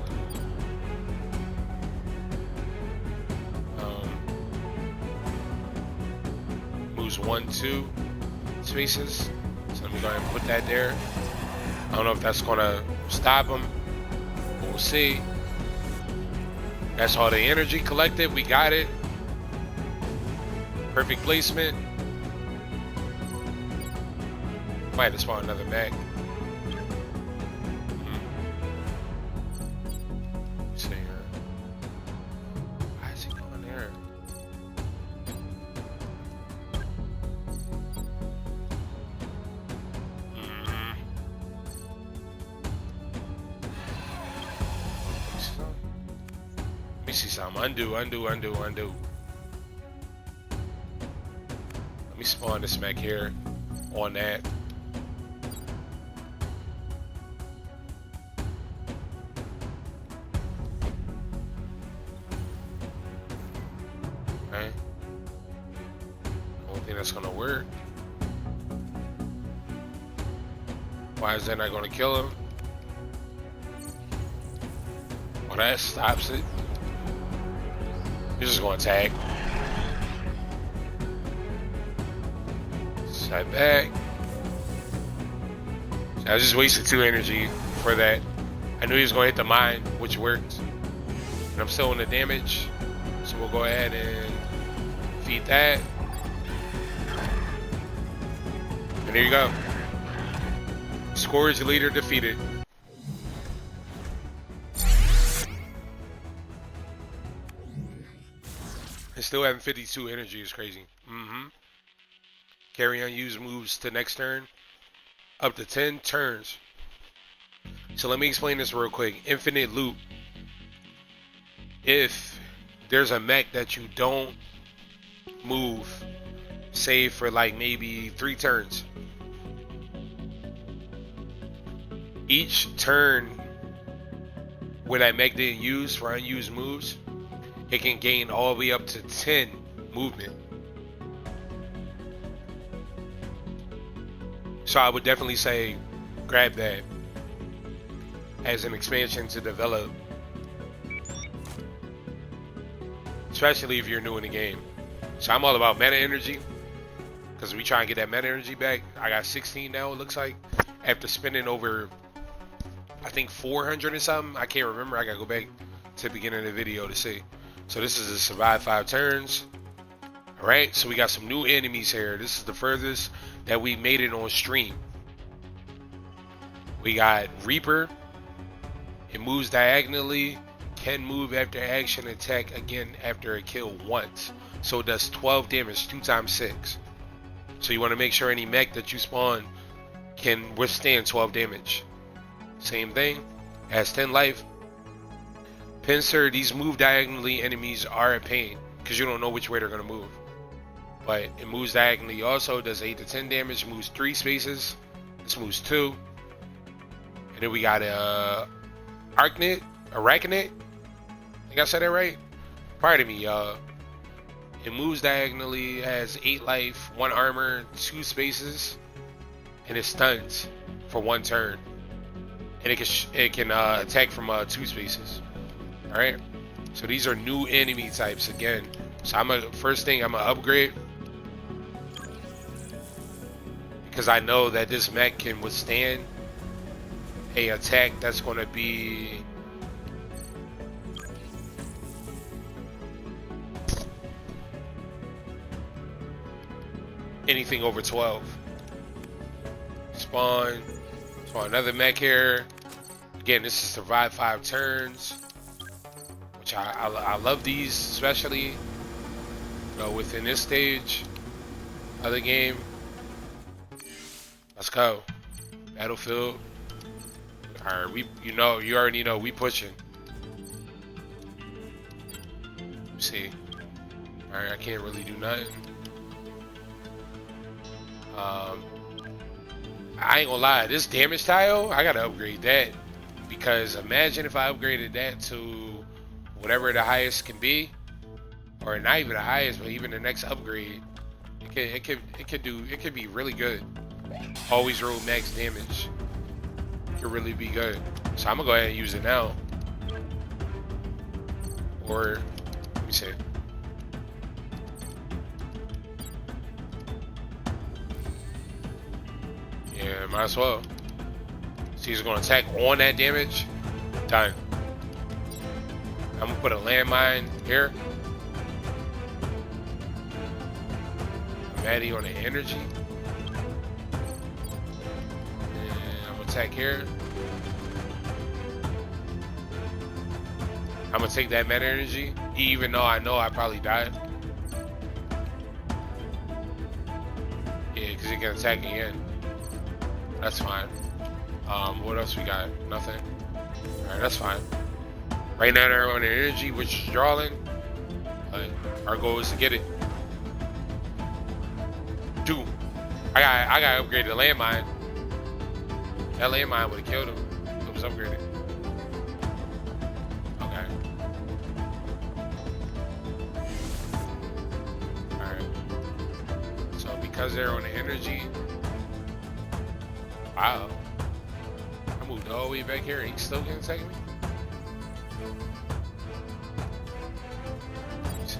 Moves 1, 2 spaces. So let me go ahead and put that there. I don't know if that's gonna stop him, but we'll see. That's all the energy collected. We got it. Perfect placement. Might have to spawn another mech. See here. Why is he going there? Let me see something. Undo. Let me spawn this mech here on that. Okay. I don't think that's gonna work. Why is that not gonna kill him? Well, that stops it. He's just gonna tag. Side back. I was just wasted 2 energy for that. I knew he was gonna hit the mine, which worked. And I'm still in the damage. So we'll go ahead and feed that. And there you go. Scourge leader defeated. And still having 52 energy is crazy. Carry unused moves to next turn. Up to 10 turns. So let me explain this real quick. Infinite loop. If there's a mech that you don't move, say for like maybe 3 turns. Each turn where that mech didn't use for unused moves, it can gain all the way up to 10 movement. So I would definitely say grab that as an expansion to develop, especially if you're new in the game. So I'm all about meta energy, because we try and get that meta energy back. I got 16 now, it looks like, after spending over, I think 400 or something. I can't remember. I gotta go back to the beginning of the video to see. So this is a survive 5 turns. Alright, so we got some new enemies here. This is the furthest that we made it on stream. We got Reaper. It moves diagonally, can move after action, attack again after a kill once. So it does 12 damage, 2 times 6. So you want to make sure any mech that you spawn can withstand 12 damage. Same thing, has 10 life. Pincer, these move diagonally enemies are a pain because you don't know which way they're going to move. But it moves diagonally also, does 8 to 10 damage, moves 3 spaces. This moves 2. And then we got Arachnid. I think I said that right. Pardon me, y'all. It moves diagonally, has 8 life, 1 armor, 2 spaces, and it stuns for 1 turn. and it can attack from 2 spaces. All right. So these are new enemy types again. So first thing I'm gonna upgrade, because I know that this mech can withstand a attack that's gonna be anything over 12. Spawn another mech here. Again, this is survive 5 turns, which I love these, especially within this stage of the game. Let's go. Battlefield. All right, you already know we pushing. Let's see. All right, I can't really do nothing. I ain't gonna lie, this damage tile, I gotta upgrade that, because imagine if I upgraded that to whatever the highest can be, or not even the highest, but even the next upgrade. It could be really good. Always roll max damage. It could really be good. So I'm gonna go ahead and use it now. Or let me see. Yeah, might as well. See, he's gonna attack on that damage. Done. I'm gonna put a landmine here. I'm adding on the energy. And I'm gonna attack here. I'm gonna take that meta energy, even though I know I probably died. Yeah, because he can attack again. That's fine. What else we got? Nothing. Alright, that's fine. Right now they're on the energy, which is drawing. Our goal is to get it. Dude, I got upgraded the landmine. That landmine would have killed him. It was upgraded. Okay. Alright. So because they're on the energy. Wow. I moved all the way back here and he's still getting attacked me? Let me see.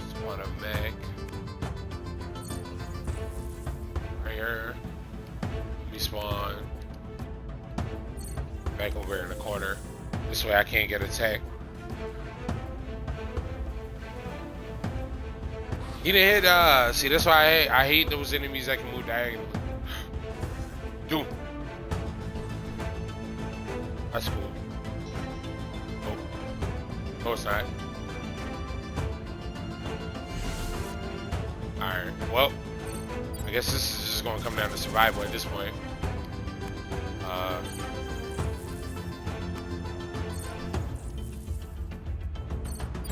Spawn a mech. Right here. Let me spawn. Back over in the corner. This way I can't get attacked. He didn't hit, see, that's why I hate those enemies that can move diagonally. Dude. That's cool. Oh. No, it's not. Alright, well, I guess this is just gonna come down to survival at this point.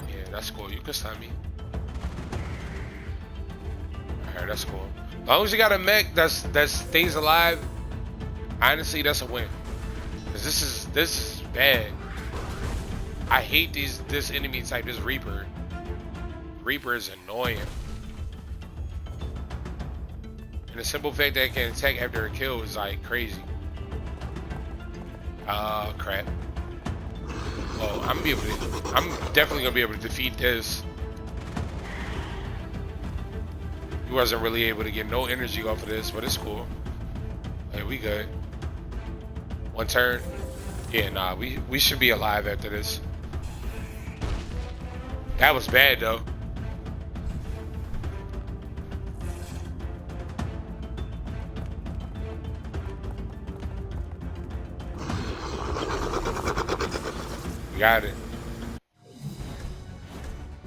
Yeah, that's cool. You can stun me. Alright, that's cool. As long as you got a mech that stays alive, honestly, that's a win. Cause this is bad. I hate this enemy type, this Reaper. Reaper is annoying. And the simple fact that it can attack after a kill is like crazy. Oh crap. Well, I'm definitely gonna be able to defeat this. He wasn't really able to get no energy off of this, but it's cool. Hey, we good. One turn. Yeah, nah, we should be alive after this. That was bad though. We got it.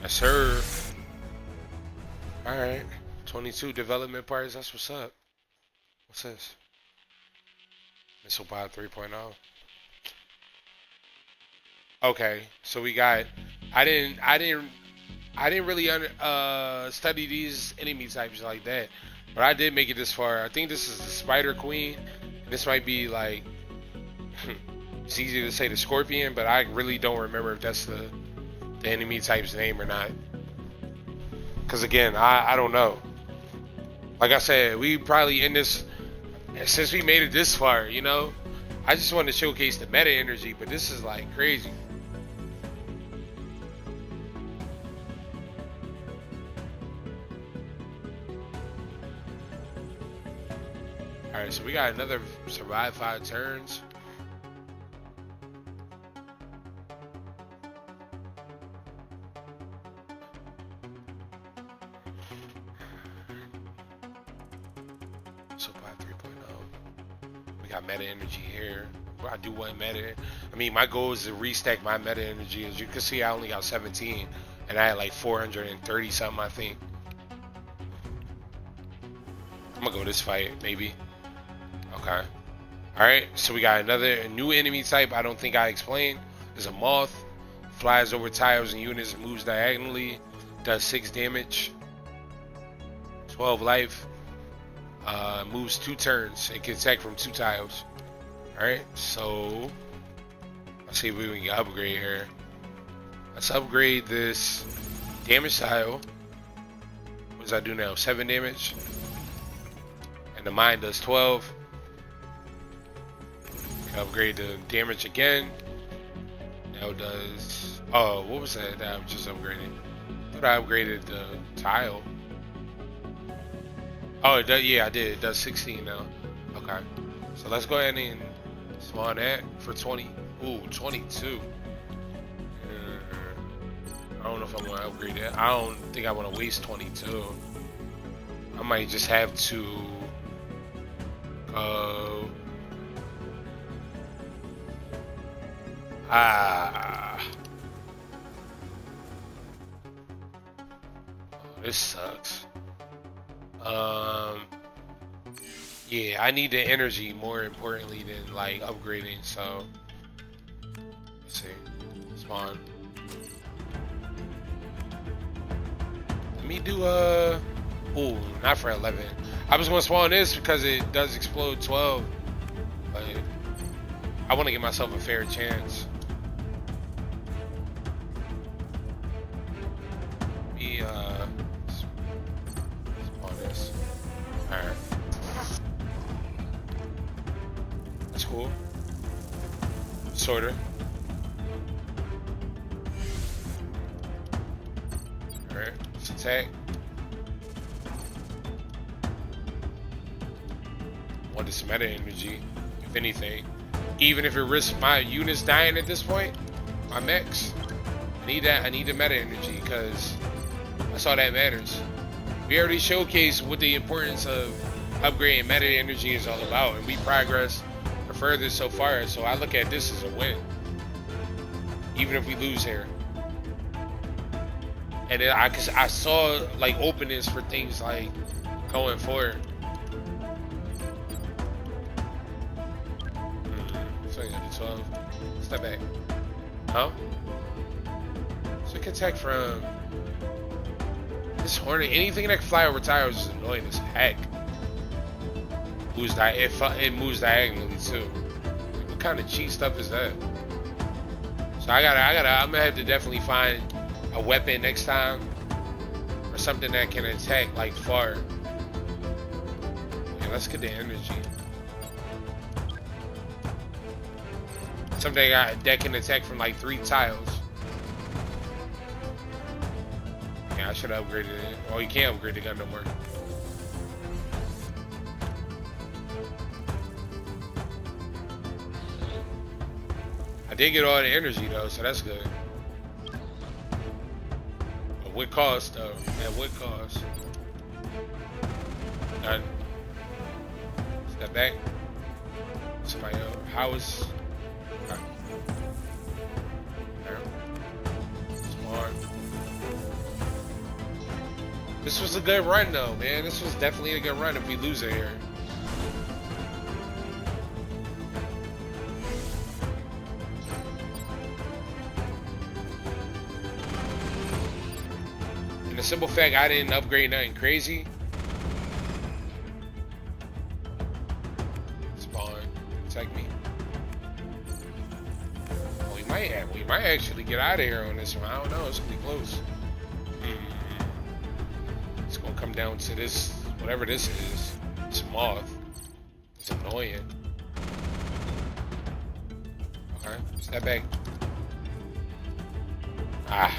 Yes, sir. All right. 22 development parts. That's what's up. What's this? Missile Pod 3.0. Okay, so we got. I didn't really study these enemy types like that, but I did make it this far. I think this is the Spider Queen. This might be like. It's easy to say the Scorpion, but I really don't remember if that's the enemy type's name or not. Because again, I don't know. Like I said, we probably in this since we made it this far. You know, I just wanted to showcase the meta energy, but this is like crazy. All right, so we got another survive 5 turns. Supply 3.0. We got meta energy here. I do want meta. I mean, my goal is to restack my meta energy. As you can see, I only got 17, and I had like 430 something, I think. I'm gonna go this fight, maybe. Okay. Alright, so we got another new enemy type I don't think I explained. Is a moth. Flies over tiles and units, moves diagonally. Does 6 damage. 12 life. Moves 2 turns. It can attack from 2 tiles. Alright, so let's see if we can upgrade here. Let's upgrade this damage tile. What does that do now? 7 damage. And the mine does 12. Upgrade the damage again. Now does. Oh, what was that I just upgraded? I thought I upgraded the tile. Oh, it does, yeah, I did. It does 16 now. Okay. So let's go ahead and spawn that for 20. Ooh, 22. I don't know if I want to upgrade that. I don't think I want to waste 22. I might just have to go. Oh, this sucks. Yeah, I need the energy more importantly than like upgrading. So let's see, spawn. Let me do ooh, not for 11. I was gonna spawn this because it does explode 12, but I want to give myself a fair chance. Spawn this. Alright. That's cool. Sorta. Alright, let's attack. Want this meta energy, if anything. Even if it risks my units dying at this point, my mechs. I need that. I need the meta energy because that's all that matters. We already showcased what the importance of upgrading meta energy is all about, and we progressed the furthest so far. So I look at this as a win, even if we lose here. And then I saw like openness for things like going forward. So you got the 12. Step back. Huh? So it can attack from this hornet. Anything that can fly over tires is annoying as heck. It moves diagonally too. Like, what kind of cheat stuff is that? So I'm gonna have to definitely find a weapon next time, or something that can attack like far. Yeah, let's get the energy. Something that can attack from like 3 tiles. Yeah, I should have upgraded it. Oh, you can't upgrade the gun no more. I did get all the energy though, so that's good. But what cost though? At what cost? None. Step back. Somebody else. How is... This was a good run though, man. This was definitely a good run if we lose it here. And the simple fact I didn't upgrade nothing crazy. Spawn, protect me. Oh, we might actually get out of here on this one. I don't know. It's gonna be close. It's gonna come down to this Whatever this is, it's a moth. It's annoying. Okay, step back. Ah.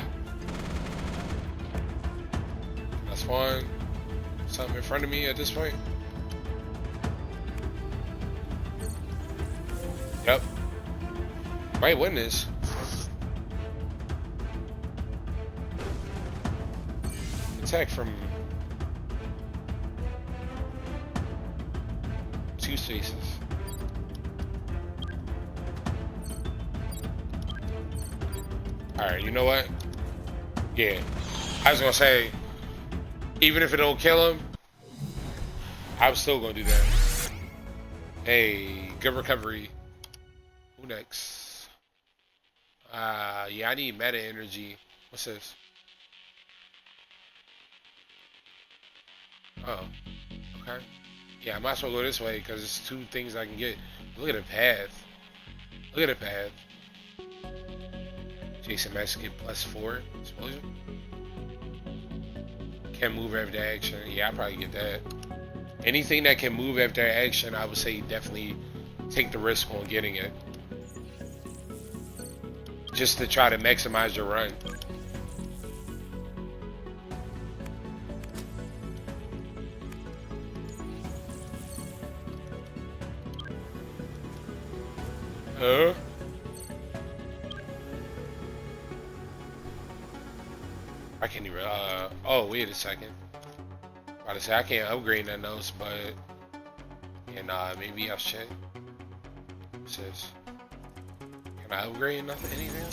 That's fine. Something in front of me at this point. Yep. Might win this. Attack from 2 spaces. Alright, you know what? Yeah. I was gonna say, even if it don't kill him, I'm still gonna do that. Hey, good recovery. Who next? Yeah, I need meta energy. What's this? Oh, okay. Yeah, I might as well go this way because there's 2 things I can get. Look at the path. Look at the path. Jason Max get +4 explosion. Can move after action. Yeah, I'll probably get that. Anything that can move after action, I would say definitely take the risk on getting it. Just to try to maximize your run. Huh? I can't even, oh, wait a second. About to say, I can't upgrade that notes, but, and, maybe I should. What's this? Can I upgrade nothing, anything?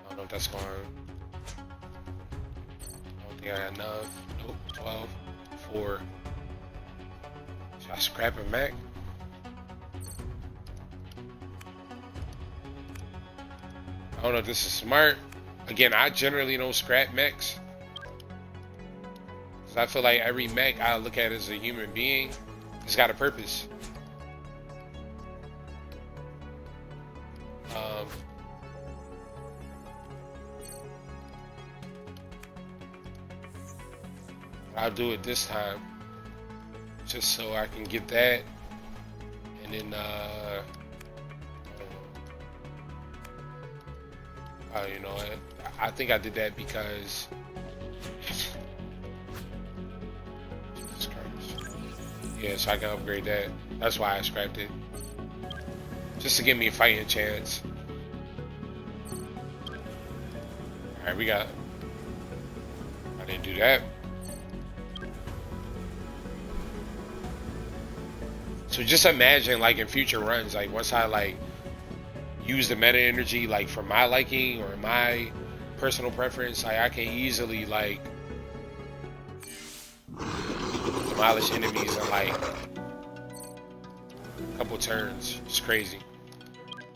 I don't know if that's going, I don't think I got enough. Nope, 12, 4. Should I scrap a mech? I don't know if this is smart. Again, I generally don't scrap mechs. Cause I feel like every mech I look at as a human being, it's got a purpose. I'll do it this time. Just so I can get that. And then, oh, you know what? I think I did that because Jesus Christ. Yeah, so I can upgrade that. That's why I scrapped it. Just to give me a fighting chance. Alright, we got. I didn't do that. So just imagine, like, in future runs, like, once I, like, use the meta energy, like, for my liking or my personal preference, like, I can easily, like, demolish enemies in, like, a couple turns. It's crazy.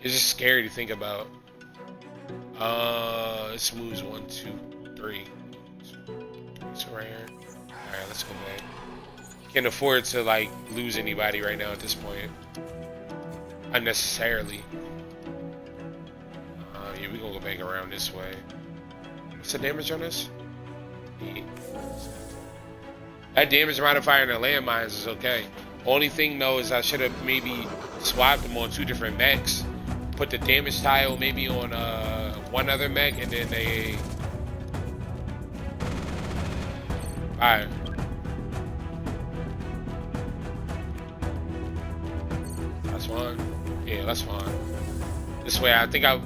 It's just scary to think about. This moves 1, 2, 3. So right here. Alright, let's go back. Can't afford to, like, lose anybody right now at this point. Unnecessarily. Yeah, we gonna go back around this way. What's the damage on this? 8. That damage modifier in the landmines is okay. Only thing though is I should have maybe swapped them on 2 different mechs. Put the damage tile maybe on one other mech and then they. Alright. That's fine. Yeah, that's fine. This way I think I.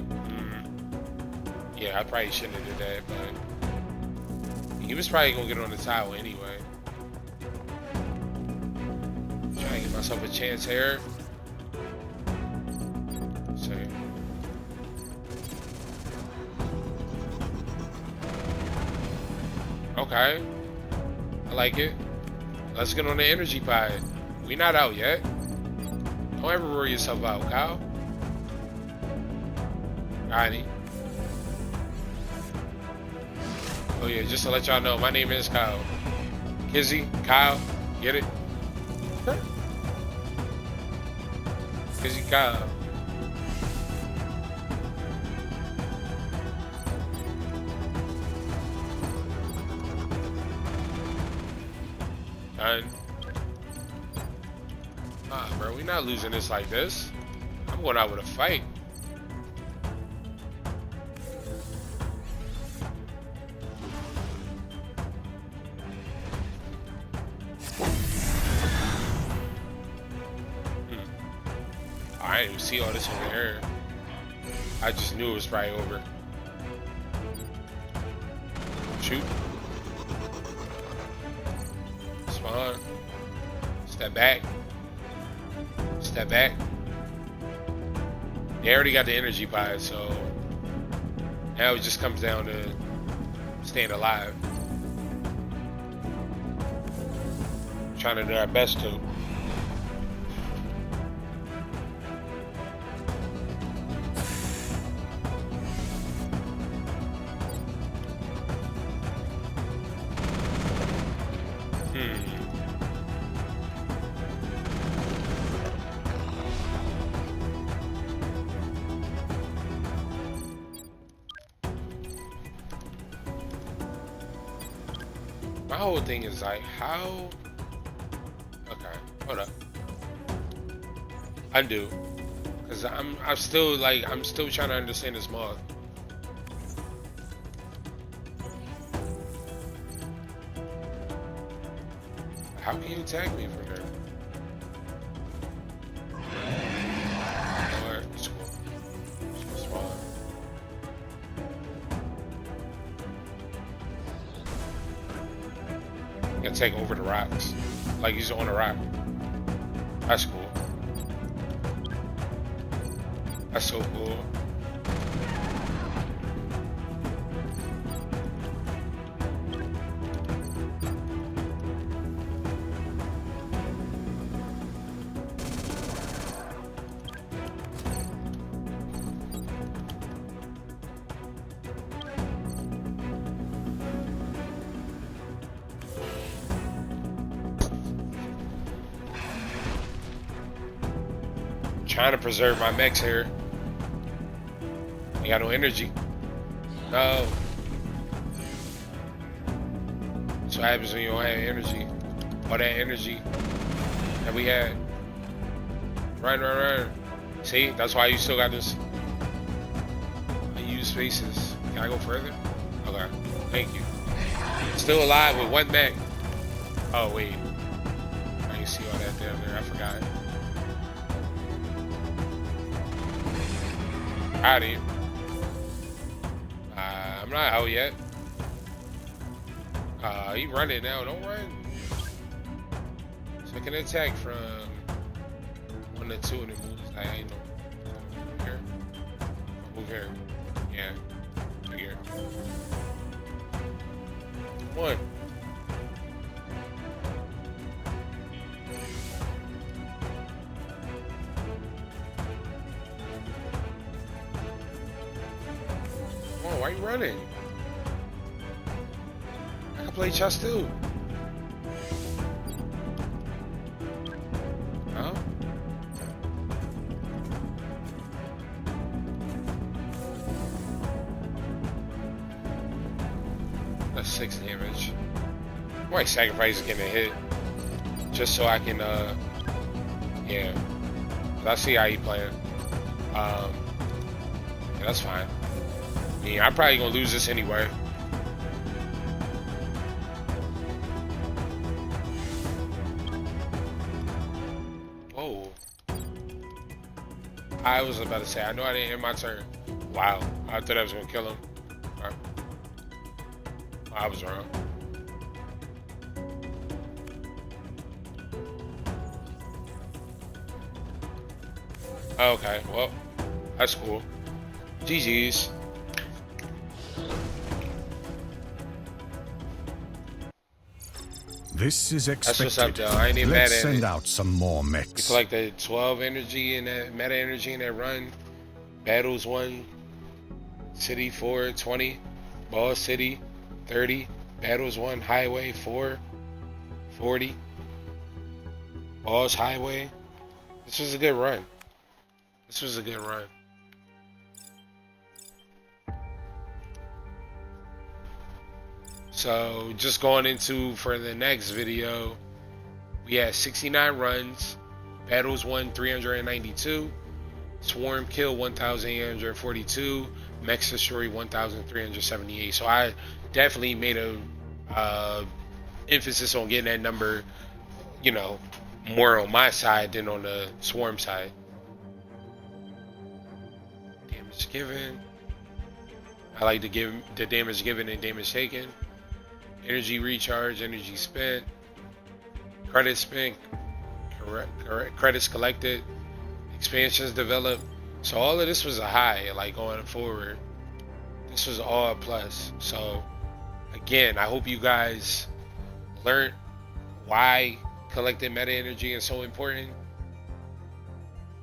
Yeah, I probably shouldn't have did that, but he was probably gonna get on the tile anyway. Trying to give myself a chance here. So, okay, I like it. Let's get on the energy pie. We not out yet. Don't ever worry yourself out, Kyle. Alrighty. Oh yeah, just to let y'all know, my name is Kyle. Kizzy, Kyle, get it? Kizzy, Kyle. Done. Nah, bro, we not losing this like this. I'm going out with a fight. I didn't even see all this over here. I just knew it was probably over. Shoot. Spawn. Step back. Step back. They already got the energy pod, so now it just comes down to staying alive. Trying to do our best to. My whole thing is like, how? Okay, hold up. Undo, cause I'm still trying to understand this moth. How can you attack me from there? Alright, it's cool. It's fine. Gonna take over the rocks. Like he's on a rock. That's cool. That's so cool. Trying to preserve my mechs here. You got no energy. No. That's what happens when you don't have energy. All that energy that we had. Run. See, that's why you still got this. I use spaces. Can I go further? Okay. Thank you. Still alive with one mech. Oh wait. I didn't see all that down there. I forgot. Out of here. I'm not out yet. He running now. Don't run. So I can attack from 1 to 2 and it moves. I ain't no. Here. Move here. Yeah. Here. 1. Why are you running? I can play chess too. Oh? That's 6 damage. I might sacrifice getting a hit. Just so I can, yeah. I see how he playing. Yeah, that's fine. Yeah, I'm probably gonna lose this anyway. Whoa. I was about to say, I know I didn't end my turn. Wow. I thought I was gonna kill him. Right. I was wrong. Okay, well, that's cool. GG's. This is expected. That's what's up, though. I ain't even mad at it. Let's send out some more You mechs. collect the 12 energy and that meta energy in that run. Battles 1, City 4, 20. Boss City 30. Battles 1, Highway 4, 40. Boss Highway. This was a good run. This was a good run. So just going into for the next video, We had 69 runs, battles won 392, swarm kill 1,842, mech destroy 1,378. So I definitely made a emphasis on getting that number, you know, more on my side than on the swarm side. Damage given. I like to give the damage given and damage taken. Energy recharge, energy spent, credit spent, credits collected, expansions developed. So all of this was a high, like going forward. This was all a plus. So again, I hope you guys learned why collecting meta energy is so important,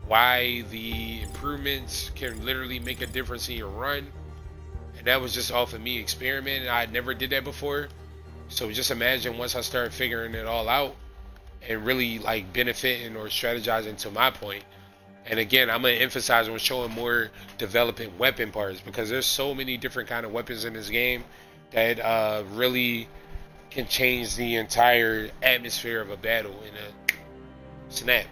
why the improvements can literally make a difference in your run. And that was just off of me experimenting. I never did that before. So just imagine once I started figuring it all out and really like benefiting or strategizing to my point. And again, I'm going to emphasize on showing more developing weapon parts, because there's so many different kind of weapons in this game that really can change the entire atmosphere of a battle in a snap.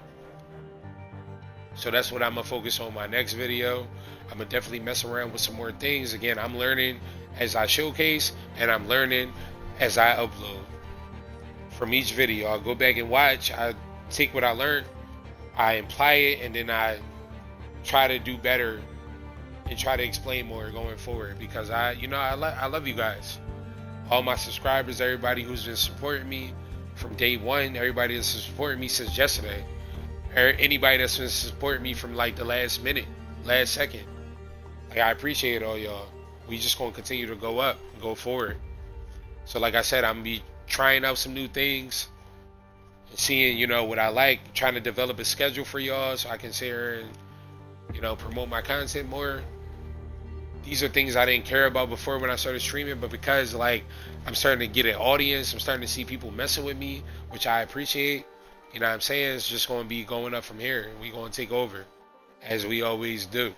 So that's what I'm going to focus on my next video. I'm going to definitely mess around with some more things. Again, I'm learning as I showcase, and I'm learning as I upload. From each video, I'll go back and watch. I take what I learned, I apply it, and then I try to do better and try to explain more going forward, because I love you guys, all my subscribers, everybody who's been supporting me from day one, everybody that's supporting me since yesterday, or anybody that's been supporting me from like the last minute, last second. Like, I appreciate all y'all. We just gonna continue to go up, go forward. So like I said, I'm gonna be trying out some new things and seeing, what I like, trying to develop a schedule for y'all so I can sit here and, promote my content more. These are things I didn't care about before when I started streaming, but because like I'm starting to get an audience, I'm starting to see people messing with me, which I appreciate. You know what I'm saying? It's just going to be going up from here, and we're going to take over as we always do.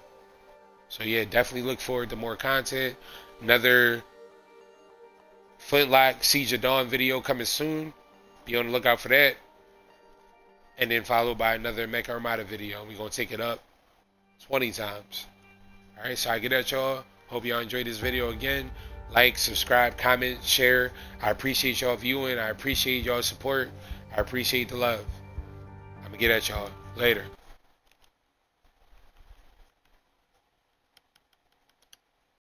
So yeah, definitely look forward to more content. Another Flintlock Siege of Dawn video coming soon. Be on the lookout for that. And then followed by another Mech Armada video. We're going to take it up 20 times. Alright, so I get at y'all. Hope y'all enjoyed this video again. Like, subscribe, comment, share. I appreciate y'all viewing. I appreciate y'all support. I appreciate the love. I'm going to get at y'all later.